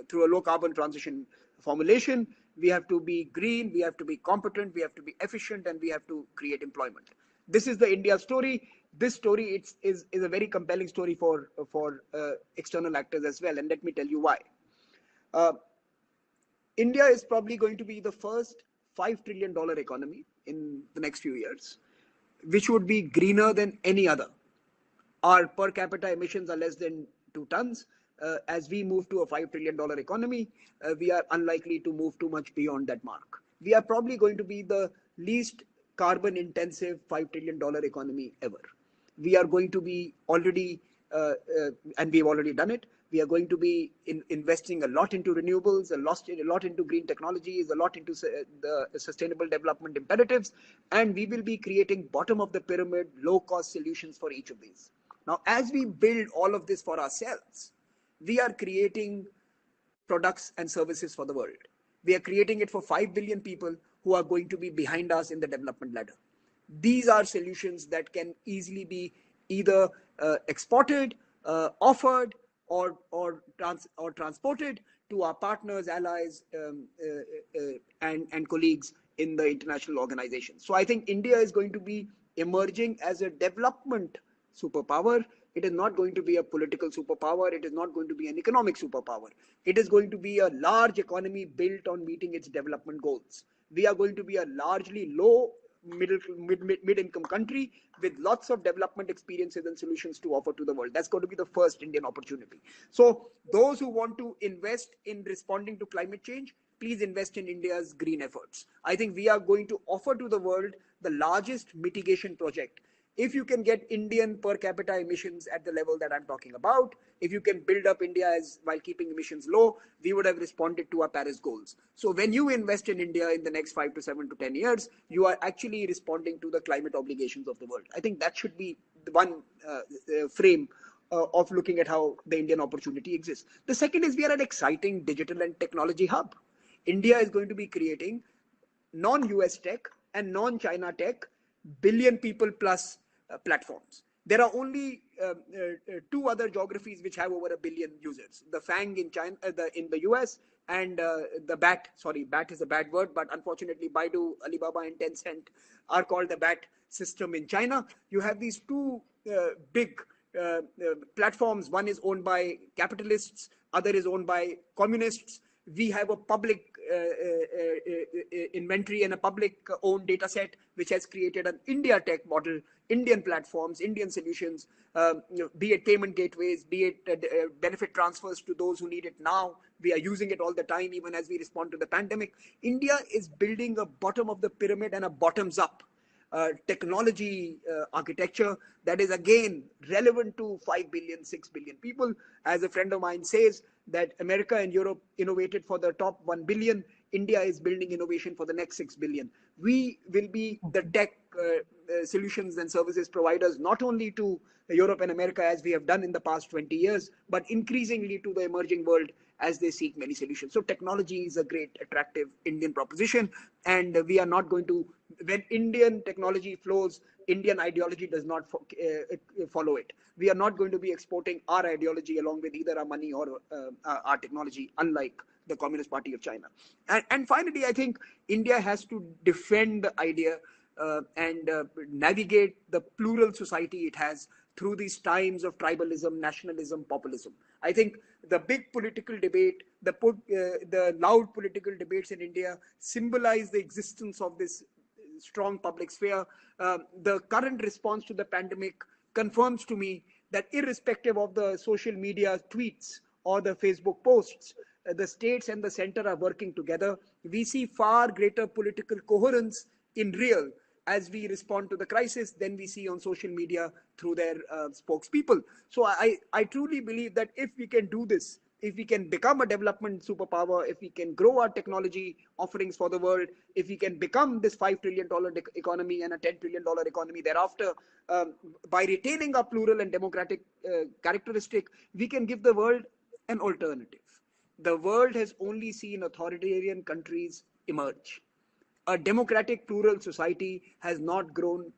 through a low carbon transition formulation. We have to be green, we have to be competent, we have to be efficient, and we have to create employment. This is the India story. This story is a very compelling story for external actors as well, and let me tell you why. Uh, India is probably going to be the first $5 trillion economy in the next few years, which would be greener than any other. Our per capita emissions are less than 2 tons. As we move to a $5 trillion economy, we are unlikely to move too much beyond that mark. We are probably going to be the least carbon intensive $5 trillion economy ever. We are going to be already, and we've already done it, we are going to be investing a lot into renewables, a lot into green technologies, a lot into the sustainable development imperatives, and we will be creating bottom of the pyramid, low cost solutions for each of these. Now, as we build all of this for ourselves, we are creating products and services for the world. We are creating it for 5 billion people who are going to be behind us in the development ladder. These are solutions that can easily be either exported, offered, or transported to our partners, allies, and colleagues in the international organizations. So I think India is going to be emerging as a development superpower. It is not going to be a political superpower. It is not going to be an economic superpower. It is going to be a large economy built on meeting its development goals. We are going to be a largely low mid-income country with lots of development experiences and solutions to offer to the world. That's going to be the first Indian opportunity. So those who want to invest in responding to climate change, please invest in India's green efforts. I think we are going to offer to the world the largest mitigation project. If you can get Indian per capita emissions at the level that I'm talking about, if you can build up India while keeping emissions low, we would have responded to our Paris goals. So when you invest in India in the next 5 to 7 to 10 years, you are actually responding to the climate obligations of the world. I think that should be the one frame of looking at how the Indian opportunity exists. The second is we are an exciting digital and technology hub. India is going to be creating non-US tech and non-China tech billion people plus platforms. There are only two other geographies which have over a billion users: the FANG in China, in the US, and the BAT. Sorry, BAT is a bad word, but unfortunately, Baidu, Alibaba, and Tencent are called the BAT system in China. You have these two big platforms. One is owned by capitalists, other is owned by communists. We have a public inventory and a public owned data set which has created an India tech model, Indian platforms, Indian solutions, be it payment gateways, be it benefit transfers to those who need it now. We are using it all the time, even as we respond to the pandemic. India is building a bottom of the pyramid and a bottoms up technology architecture that is again relevant to 5 billion, 6 billion people. As a friend of mine says, that America and Europe innovated for the top 1 billion. India is building innovation for the next 6 billion. We will be the tech solutions and services providers, not only to Europe and America as we have done in the past 20 years, but increasingly to the emerging world as they seek many solutions. So technology is a great, attractive Indian proposition, and we are not going to, when Indian technology flows, Indian ideology does not follow it. We are not going to be exporting our ideology along with either our money or our technology, unlike the Communist Party of China. And finally, I think India has to defend the idea and navigate the plural society it has through these times of tribalism, nationalism, populism. I think the big political debate, the loud political debates in India symbolize the existence of this strong public sphere. The current response to the pandemic confirms to me that irrespective of the social media tweets or the Facebook posts, the states and the center are working together. We see far greater political coherence in real as we respond to the crisis than we see on social media through their spokespeople. So I truly believe that if we can do this, if we can become a development superpower, if we can grow our technology offerings for the world, if we can become this $5 trillion economy and a $10 trillion economy thereafter, by retaining our plural and democratic characteristic, we can give the world an alternative. The world has only seen authoritarian countries emerge. A democratic plural society has not grown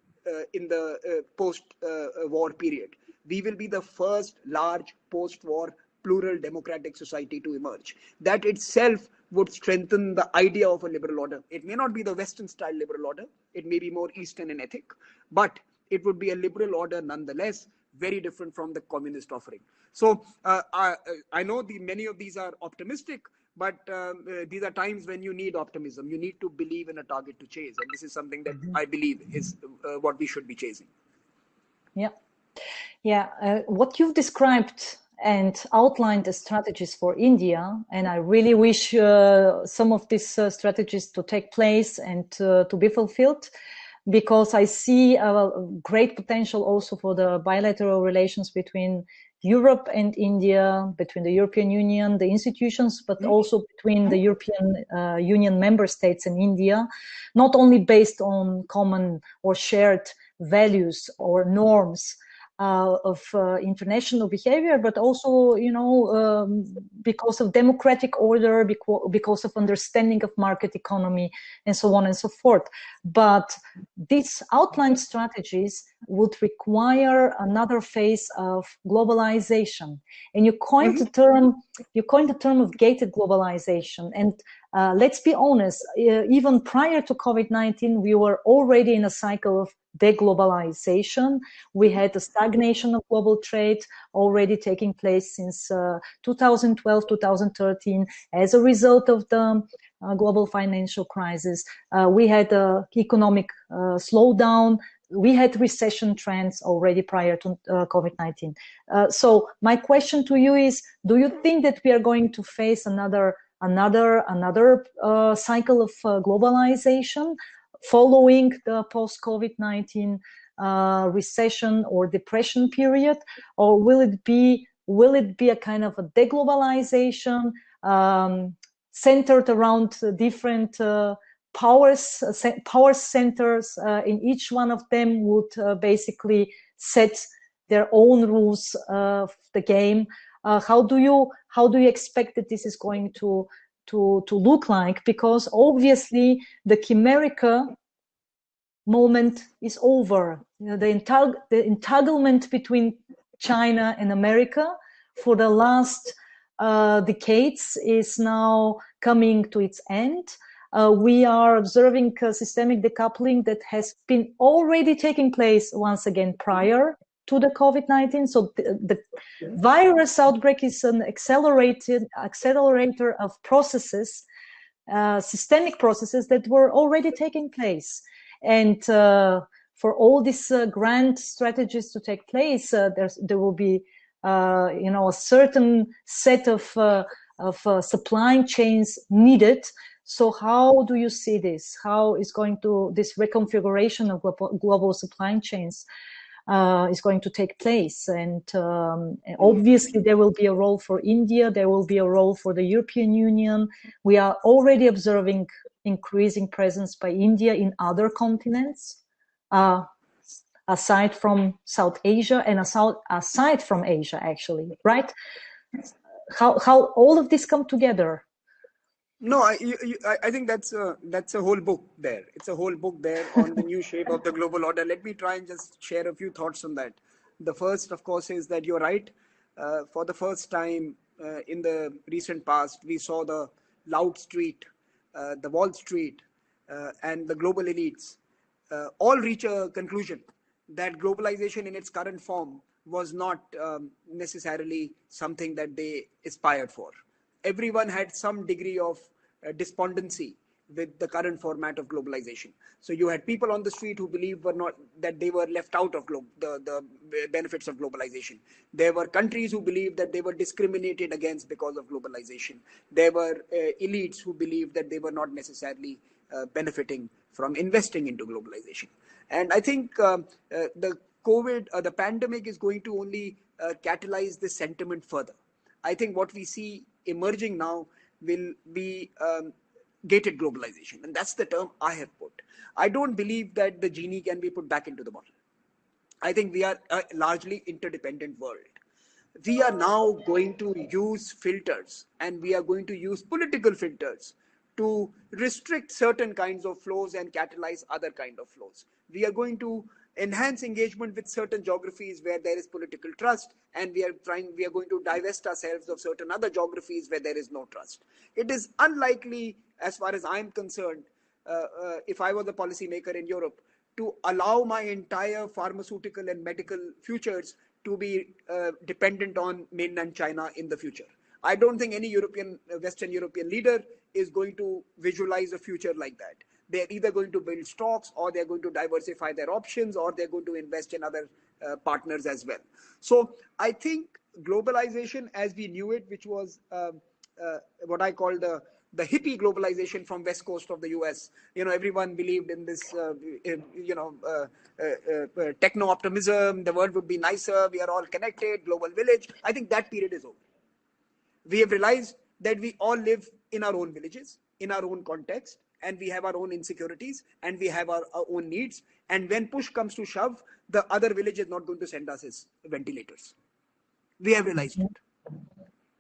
in the post-war period. We will be the first large post-war plural democratic society to emerge. That itself would strengthen the idea of a liberal order. It may not be the Western style liberal order, it may be more Eastern in ethic, but it would be a liberal order nonetheless, very different from the communist offering. So I know many of these are optimistic, but these are times when you need optimism. You need to believe in a target to chase, and this is something that I believe is what we should be chasing. Yeah. Yeah, what you've described and outlined as strategies for India, and I really wish some of these strategies to take place and to be fulfilled, because I see a great potential also for the bilateral relations between Europe and India, between the European Union, the institutions, but also between the European Union member states and India, not only based on common or shared values or norms of international behavior, but also, because of democratic order, because of understanding of market economy, and so on and so forth. But these outlined strategies would require another phase of globalization. And you coined the term of gated globalization. And let's be honest, even prior to COVID-19, we were already in a cycle of deglobalization. We had a stagnation of global trade already taking place since 2012, 2013, as a result of the global financial crisis. We had economic slowdown. We had recession trends already prior to COVID-19. So my question to you is, do you think that we are going to face another cycle of globalization following the post-COVID-19 recession or depression period, or will it be a kind of a deglobalization centered around different power centers? In each one of them would basically set their own rules of the game. How do you expect that this is going to look like? Because obviously the Chimerica moment is over. The entanglement between China and America for the last decades is now coming to its end. We are observing systemic decoupling that has been already taking place once again prior to the COVID-19. So the virus outbreak is an accelerator of processes, systemic processes that were already taking place. And for all these grand strategies to take place, there will be a certain set of supply chains needed. So how do you see this? How is this reconfiguration of global supply chains is going to take place? And obviously there will be a role for India, there will be a role for the European Union. We are already observing increasing presence by India in other continents, aside from South Asia and aside from Asia, actually, right? How all of this come together? No, I think that's a whole book there. It's a whole book there on the new shape of the global order. Let me try and just share a few thoughts on that. The first, of course, is that you're right. For the first time in the recent past, we saw the Loud Street, the Wall Street, and the global elites all reach a conclusion that globalization in its current form was not necessarily something that they aspired for. Everyone had some degree of despondency with the current format of globalization. So you had people on the street who believed that they were left out of the benefits of globalization. There were countries who believed that they were discriminated against because of globalization. There were elites who believed that they were not necessarily benefiting from investing into globalization. And I think the the pandemic is going to only catalyze this sentiment further. I think what we see emerging now will be gated globalization, and that's the term I have put. I don't believe that the genie can be put back into the bottle. I think we are a largely interdependent world. We are now going to use filters, and we are going to use political filters to restrict certain kinds of flows and catalyze other kind of flows. We are going to enhance engagement with certain geographies where there is political trust, and we are going to divest ourselves of certain other geographies where there is no trust. It is unlikely, as far as I'm concerned, if I were the policymaker in Europe, to allow my entire pharmaceutical and medical futures to be dependent on mainland China in the future. I don't think any Western European leader is going to visualize a future like that. They're either going to build stocks, or they're going to diversify their options, or they're going to invest in other partners as well. So I think globalization as we knew it, which was what I call the hippie globalization from West Coast of the US. Everyone believed in this, techno optimism. The world would be nicer. We are all connected. Global village. I think that period is over. We have realized that we all live in our own villages, in our own context, and we have our own insecurities, and we have our own needs. And when push comes to shove, the other village is not going to send us his ventilators. We have realized it.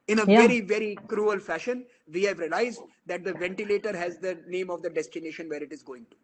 In a very, very cruel fashion, we have realized that the ventilator has the name of the destination where it is going to.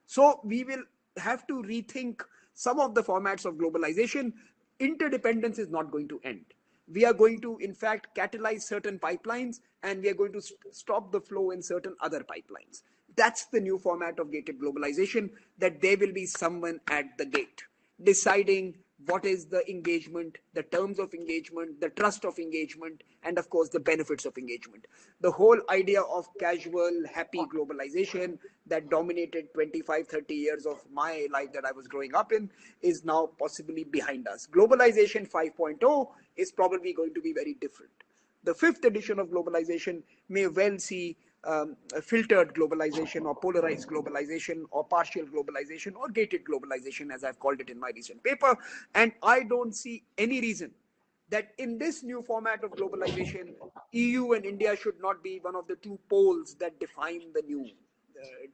So we will have to rethink some of the formats of globalization. Interdependence is not going to end. We are going to, in fact, catalyze certain pipelines, and we are going to stop the flow in certain other pipelines. That's the new format of gated globalization, that there will be someone at the gate deciding what is the engagement, the terms of engagement, the trust of engagement, and of course the benefits of engagement. The whole idea of casual, happy globalization that dominated 25, 30 years of my life that I was growing up in is now possibly behind us. Globalization 5.0 is probably going to be very different. The fifth edition of globalization may well see filtered globalization, or polarized globalization, or partial globalization, or gated globalization, as I've called it in my recent paper. And I don't see any reason that in this new format of globalization, EU and India should not be one of the two poles that define the new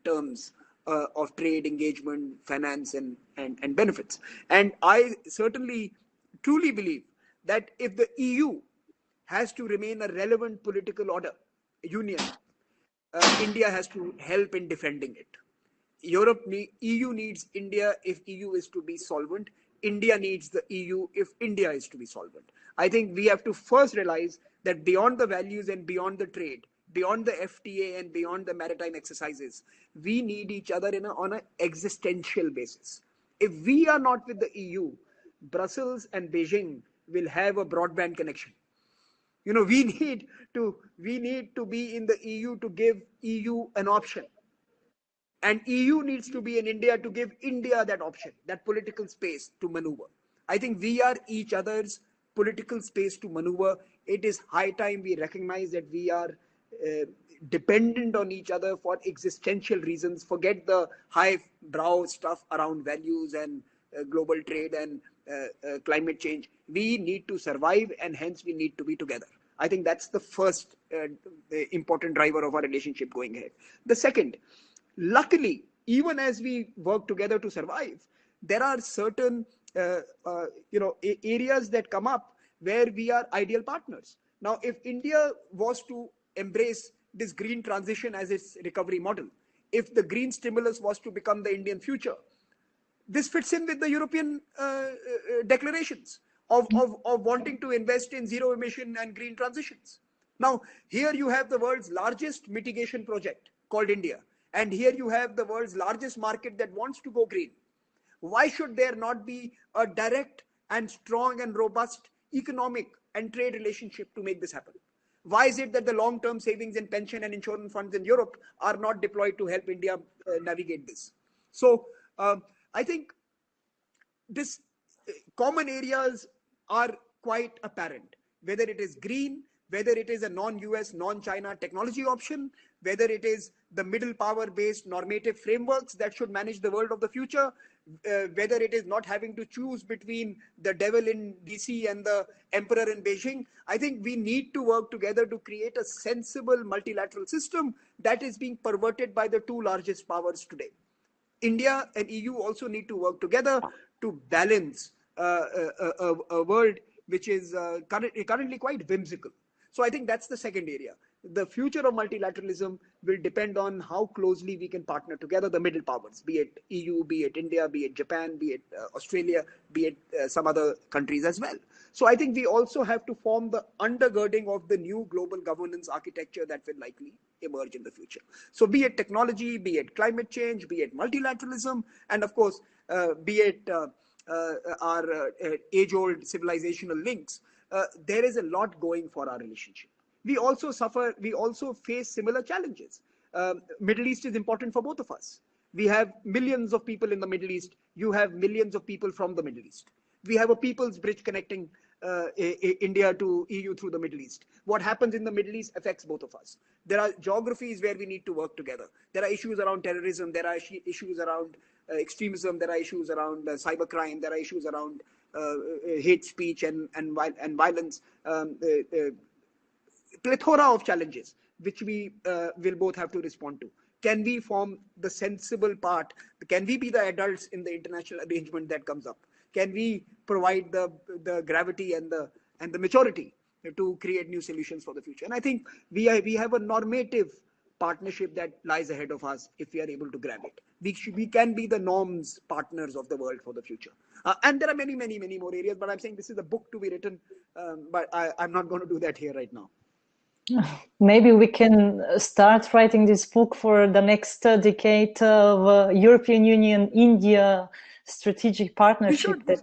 terms of trade, engagement, finance, and benefits. And I certainly truly believe that if the EU has to remain a relevant political order, union, India has to help in defending it. EU needs India if EU is to be solvent. India needs the EU if India is to be solvent. I think we have to first realize that beyond the values and beyond the trade, beyond the FTA and beyond the maritime exercises, we need each other on an existential basis. If we are not with the EU, Brussels and Beijing will have a broadband connection. We need to be in the EU to give EU an option, and EU needs to be in India to give India that option, that political space to maneuver. I think we are each other's political space to maneuver. It is high time we recognize that we are dependent on each other for existential reasons. Forget the high brow stuff around values and global trade and climate change. We need to survive, and hence we need to be together. I think that's the first important driver of our relationship going ahead. The second, luckily, even as we work together to survive, there are certain areas that come up where we are ideal partners. Now, if India was to embrace this green transition as its recovery model, if the green stimulus was to become the Indian future, this fits in with the European declarations of wanting to invest in zero emission and green transitions. Now, here you have the world's largest mitigation project called India. And here you have the world's largest market that wants to go green. Why should there not be a direct and strong and robust economic and trade relationship to make this happen? Why is it that the long-term savings and pension and insurance funds in Europe are not deployed to help India navigate this? So I think this common areas are quite apparent, whether it is green, whether it is a non-US, non-China technology option, whether it is the middle power-based normative frameworks that should manage the world of the future, whether it is not having to choose between the devil in DC and the emperor in Beijing. I think we need to work together to create a sensible multilateral system that is being perverted by the two largest powers today. India and EU also need to work together to balance a world which is currently quite whimsical. So I think that's the second area. the future of multilateralism will depend on how closely we can partner together, the middle powers, be it EU, be it India, be it Japan, be it Australia, be it some other countries as well. So I think we also have to form the undergirding of the new global governance architecture that will likely emerge in the future. So be it technology, be it climate change, be it multilateralism, and of course, be it our age-old civilizational links, there is a lot going for our relationship. We also face similar challenges. Middle East is important for both of us. We have millions of people in the Middle East. You have millions of people from the Middle East. We have a people's bridge connecting India to EU through the Middle East. What happens in the Middle East affects both of us. There are geographies where we need to work together. There are issues around terrorism. There are issues around extremism. There are issues around cybercrime. There are issues around hate speech and violence. Plethora of challenges which we will both have to respond to. Can we form the sensible part? Can we be the adults in the international arrangement that comes up? Can we provide the gravity and the maturity to create new solutions for the future? And I think we have a normative partnership that lies ahead of us if we are able to grab it. We can be the norms partners of the world for the future. And there are many more areas, but I'm saying this is a book to be written, but I'm not going to do that here right now. Maybe we can start writing this book for the next decade of European Union India strategic partnership that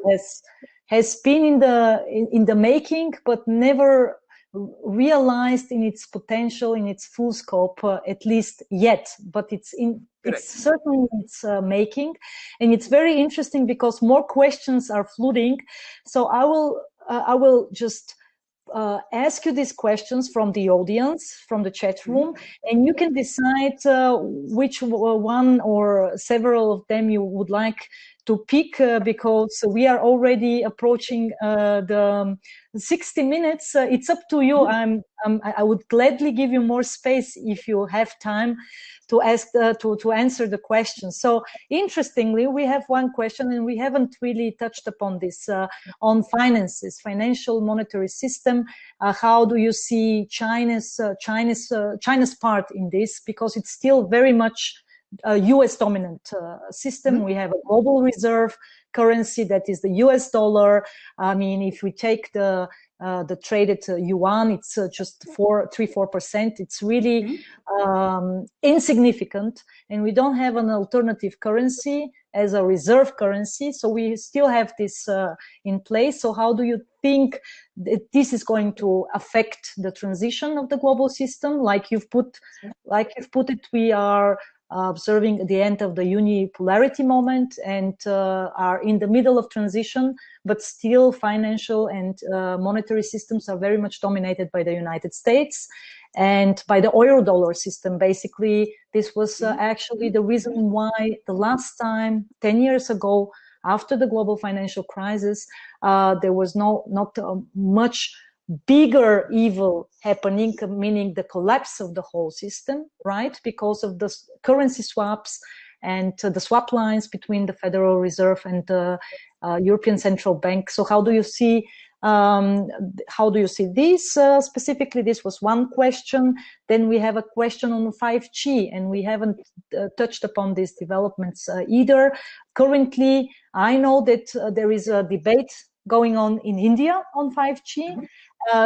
has been in the making, but never realized in its potential, in its full scope, at least yet. But it's certainly in its making, and it's very interesting because more questions are flooding. So I will just ask you these questions from the audience, from the chat room, and you can decide which one or several of them you would like to pick, because we are already approaching the 60 minutes. It's up to you. I would gladly give you more space if you have time to ask to answer the question. So interestingly, we have one question, and we haven't really touched upon this on finances, financial monetary system. How do you see China's part in this? Because it's still very much a US dominant system. We have a global reserve currency that is the US dollar. I mean, if we take the traded yuan, it's just 3-4%. It's really insignificant, and we don't have an alternative currency as a reserve currency. So we still have this in place. So how do you think that this is going to affect the transition of the global system? Like you've put it, we are observing the end of the unipolarity moment and are in the middle of transition, but still financial and monetary systems are very much dominated by the United States and by the euro dollar system. Basically, this was actually the reason why the last time, 10 years ago, after the global financial crisis, there was not much bigger evil happening, meaning the collapse of the whole system, right? Because of the currency swaps and the swap lines between the Federal Reserve and the European Central Bank. So how do you see this specifically? This was one question. Then we have a question on 5G, and we haven't touched upon these developments either. Currently, I know that there is a debate going on in India on 5G.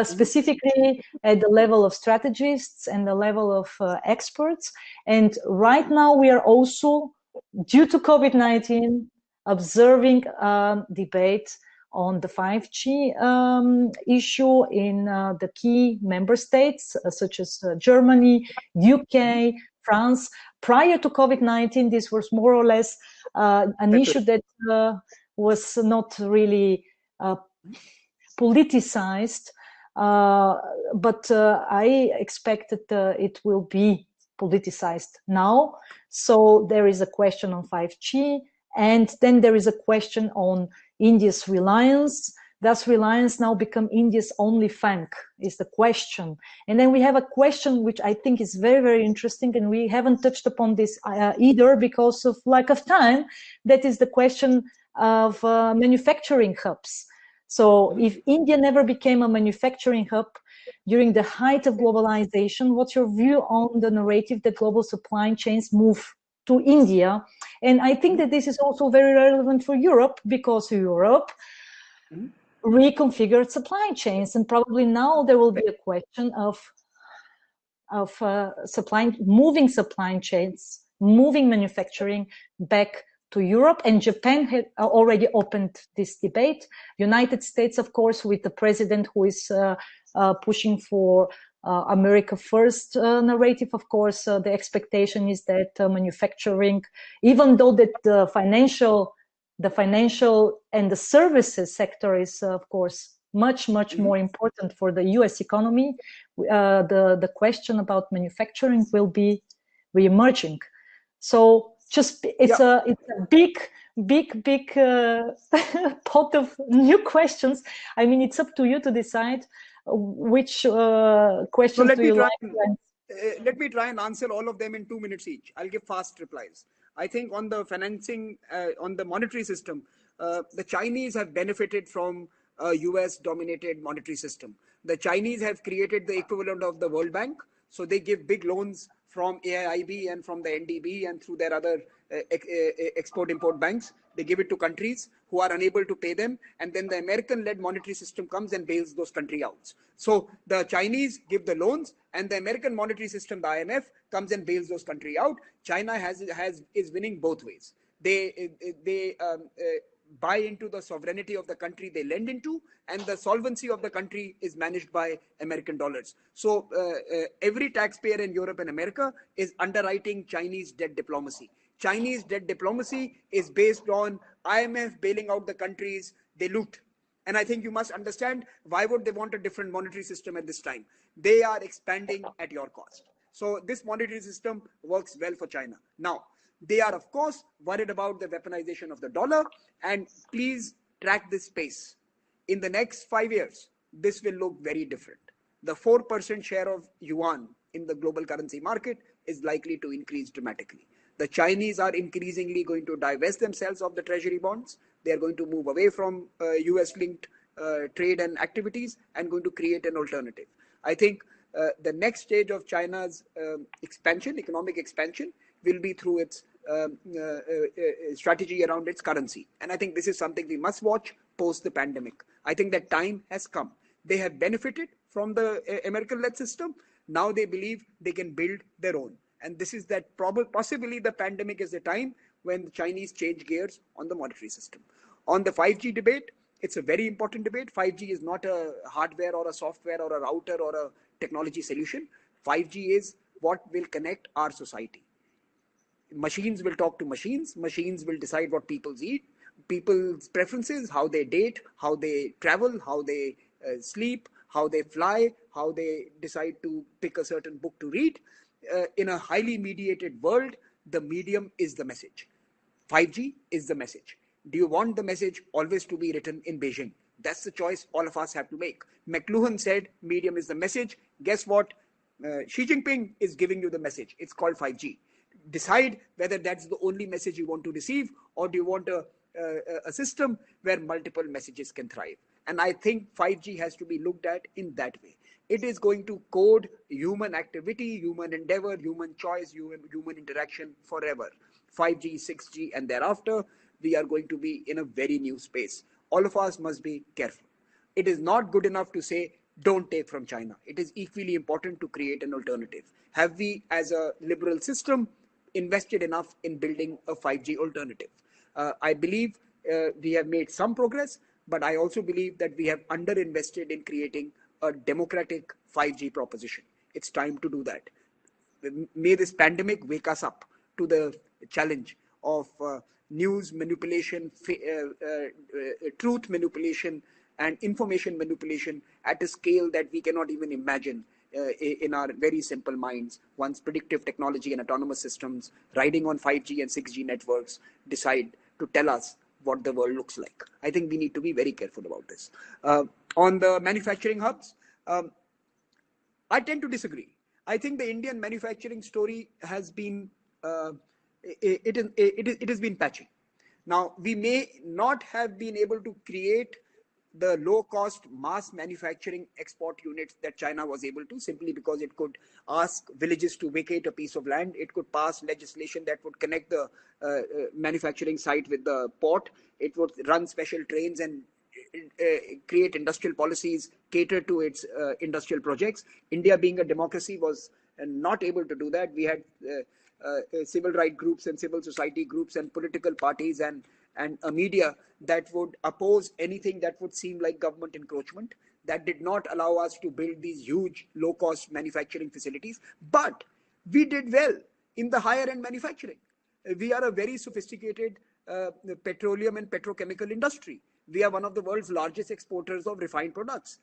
Specifically at the level of strategists and the level of experts. And right now we are also, due to COVID-19, observing debate on the 5G issue in the key member states, such as Germany, UK, France. Prior to COVID-19, this was more or less an issue that was not really politicized. But I expect that it will be politicized now. So there is a question on 5G, and then there is a question on India's reliance. Does reliance now become India's only fang, is the question. And then we have a question which I think is very, very interesting, and we haven't touched upon this either because of lack of time. That is the question of manufacturing hubs. So if India never became a manufacturing hub, during the height of globalization. What's your view on the narrative that global supply chains move to India? And I think that this is also very relevant for Europe, because Europe reconfigured supply chains, and probably now there will be a question of moving supply chains, moving manufacturing back to Europe. And Japan had already opened this debate. United States, of course, with the president who is pushing for America first narrative. Of course, the expectation is that manufacturing, even though that the financial and the services sector is, of course, much more important for the US economy, the question about manufacturing will be re-emerging. So just it's a big pot of new questions. I mean, it's up to you to decide which questions do you like. Let me try and answer all of them in 2 minutes each. I'll give fast replies. I think on the financing, on the monetary system, the Chinese have benefited from a US-dominated monetary system. The Chinese have created the equivalent of the World Bank. So they give big loans from AIIB and from the NDB and through their other export-import banks. They give it to countries who are unable to pay them. And then the American-led monetary system comes and bails those countries out. So the Chinese give the loans, and the American monetary system, the IMF, comes and bails those countries out. China is winning both ways. They buy into the sovereignty of the country they lend into, and the solvency of the country is managed by American dollars. So every taxpayer in Europe and America is underwriting Chinese debt diplomacy. Chinese debt diplomacy is based on IMF bailing out the countries they loot. And I think you must understand, why would they want a different monetary system at this time? They are expanding at your cost. So this monetary system works well for China. Now, they are, of course, worried about the weaponization of the dollar. And please track this space. In the next 5 years, this will look very different. The 4% share of yuan in the global currency market is likely to increase dramatically. The Chinese are increasingly going to divest themselves of the treasury bonds. They are going to move away from US-linked trade and activities and going to create an alternative. I think the next stage of China's expansion, economic expansion, will be through its strategy around its currency. And I think this is something we must watch post the pandemic. I think that time has come. They have benefited from the American-led system. Now they believe they can build their own. And this is that possibly the pandemic is the time when the Chinese change gears on the monetary system. On the 5G debate, it's a very important debate. 5G is not a hardware or a software or a router or a technology solution. 5G is what will connect our society. Machines will talk to machines. Machines will decide what people eat, people's preferences, how they date, how they travel, how they sleep, how they fly, how they decide to pick a certain book to read. In a highly mediated world, the medium is the message. 5G is the message. Do you want the message always to be written in Beijing? That's the choice all of us have to make. McLuhan said medium is the message. Guess what? Xi Jinping is giving you the message. It's called 5G. Decide whether that's the only message you want to receive, or do you want a system where multiple messages can thrive. And I think 5G has to be looked at in that way. It is going to code human activity, human endeavor, human choice, human interaction forever. 5G, 6G, and thereafter, we are going to be in a very new space. All of us must be careful. It is not good enough to say, don't take from China. It is equally important to create an alternative. Have we, as a liberal system, invested enough in building a 5G alternative? I believe we have made some progress, but I also believe that we have underinvested in creating a democratic 5G proposition. It's time to do that. May this pandemic wake us up to the challenge of news manipulation, truth manipulation, and information manipulation at a scale that we cannot even imagine in our very simple minds, once predictive technology and autonomous systems riding on 5G and 6G networks decide to tell us what the world looks like. I think we need to be very careful about this. On the manufacturing hubs, I tend to disagree. I think the Indian manufacturing story has been, it has been patchy. Now, we may not have been able to create the low-cost mass manufacturing export units that China was able to, simply because it could ask villages to vacate a piece of land. It could pass legislation that would connect the manufacturing site with the port. It would run special trains and create industrial policies, cater to its industrial projects. India, being a democracy, was not able to do that. We had civil rights groups and civil society groups and political parties and a media that would oppose anything that would seem like government encroachment, that did not allow us to build these huge low-cost manufacturing facilities. But we did well in the higher-end manufacturing. We are a very sophisticated petroleum and petrochemical industry. We are one of the world's largest exporters of refined products.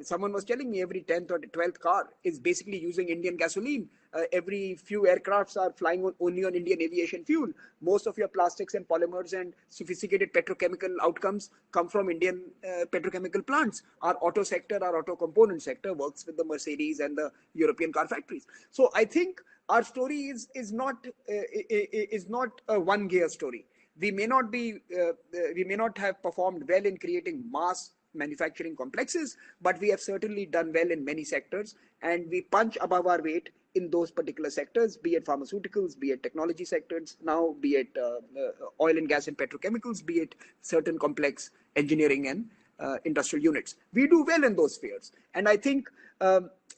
Someone was telling me every 10th or 12th car is basically using Indian gasoline. Every few aircrafts are flying only on Indian aviation fuel. Most of your plastics and polymers and sophisticated petrochemical outcomes come from Indian petrochemical plants. Our auto sector, our auto component sector works with the Mercedes and the European car factories. So I think our story is not a one gear story. We may not have performed well in creating mass manufacturing complexes, but we have certainly done well in many sectors, and we punch above our weight in those particular sectors, be it pharmaceuticals, be it technology sectors now, be it oil and gas and petrochemicals, be it certain complex engineering and industrial units. We do well in those spheres. And I think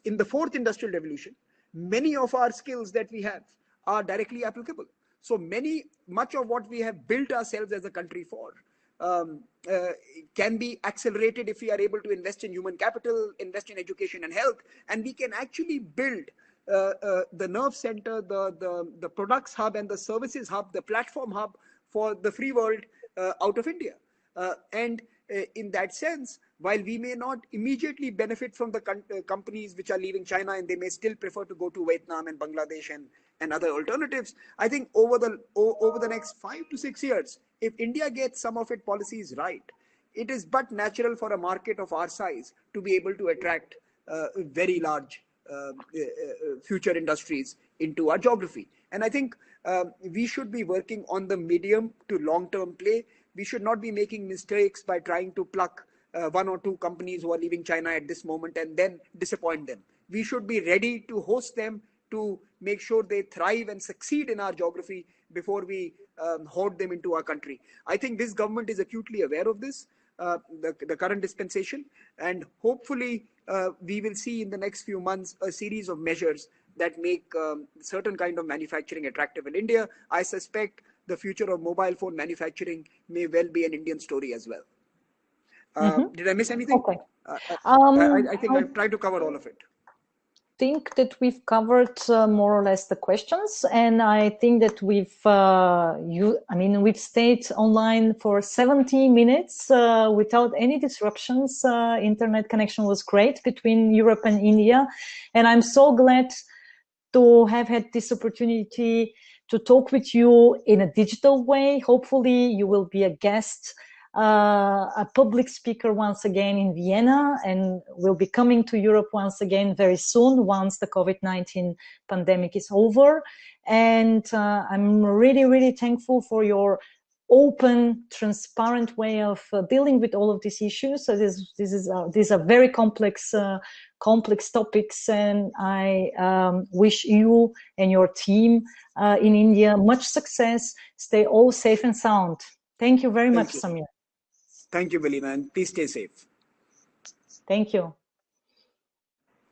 in the fourth industrial revolution, many of our skills that we have are directly applicable. So much of what we have built ourselves as a country for can be accelerated if we are able to invest in human capital, invest in education and health, and we can actually build the nerve center, the products hub and the services hub, the platform hub for the free world out of India. And in that sense, while we may not immediately benefit from the companies which are leaving China, and they may still prefer to go to Vietnam and Bangladesh and other alternatives, I think over the next 5 to 6 years, if India gets some of its policies right, it is but natural for a market of our size to be able to attract very large future industries into our geography. And I think we should be working on the medium to long-term play. We should not be making mistakes by trying to pluck one or two companies who are leaving China at this moment and then disappoint them. We should be ready to host them, to make sure they thrive and succeed in our geography before we hoard them into our country. I think this government is acutely aware of this, the current dispensation, and hopefully we will see in the next few months a series of measures that make certain kind of manufacturing attractive in India. I suspect the future of mobile phone manufacturing may well be an Indian story as well. Did I miss anything? Okay. I think I've tried to cover all of it. Think that we've covered more or less the questions, and I think that we've stayed online for 70 minutes without any disruptions. Internet connection was great between Europe and India, and I'm so glad to have had this opportunity to talk with you in a digital way. Hopefully you will be a guest, a public speaker once again in Vienna, and will be coming to Europe once again very soon once the COVID-19 pandemic is over. And I'm really, really thankful for your open, transparent way of dealing with all of these issues. So these are very complex topics, and I wish you and your team in India much success. Stay all safe and sound. Thank you very much, Samir. Thank you, Belina, and please stay safe. Thank you.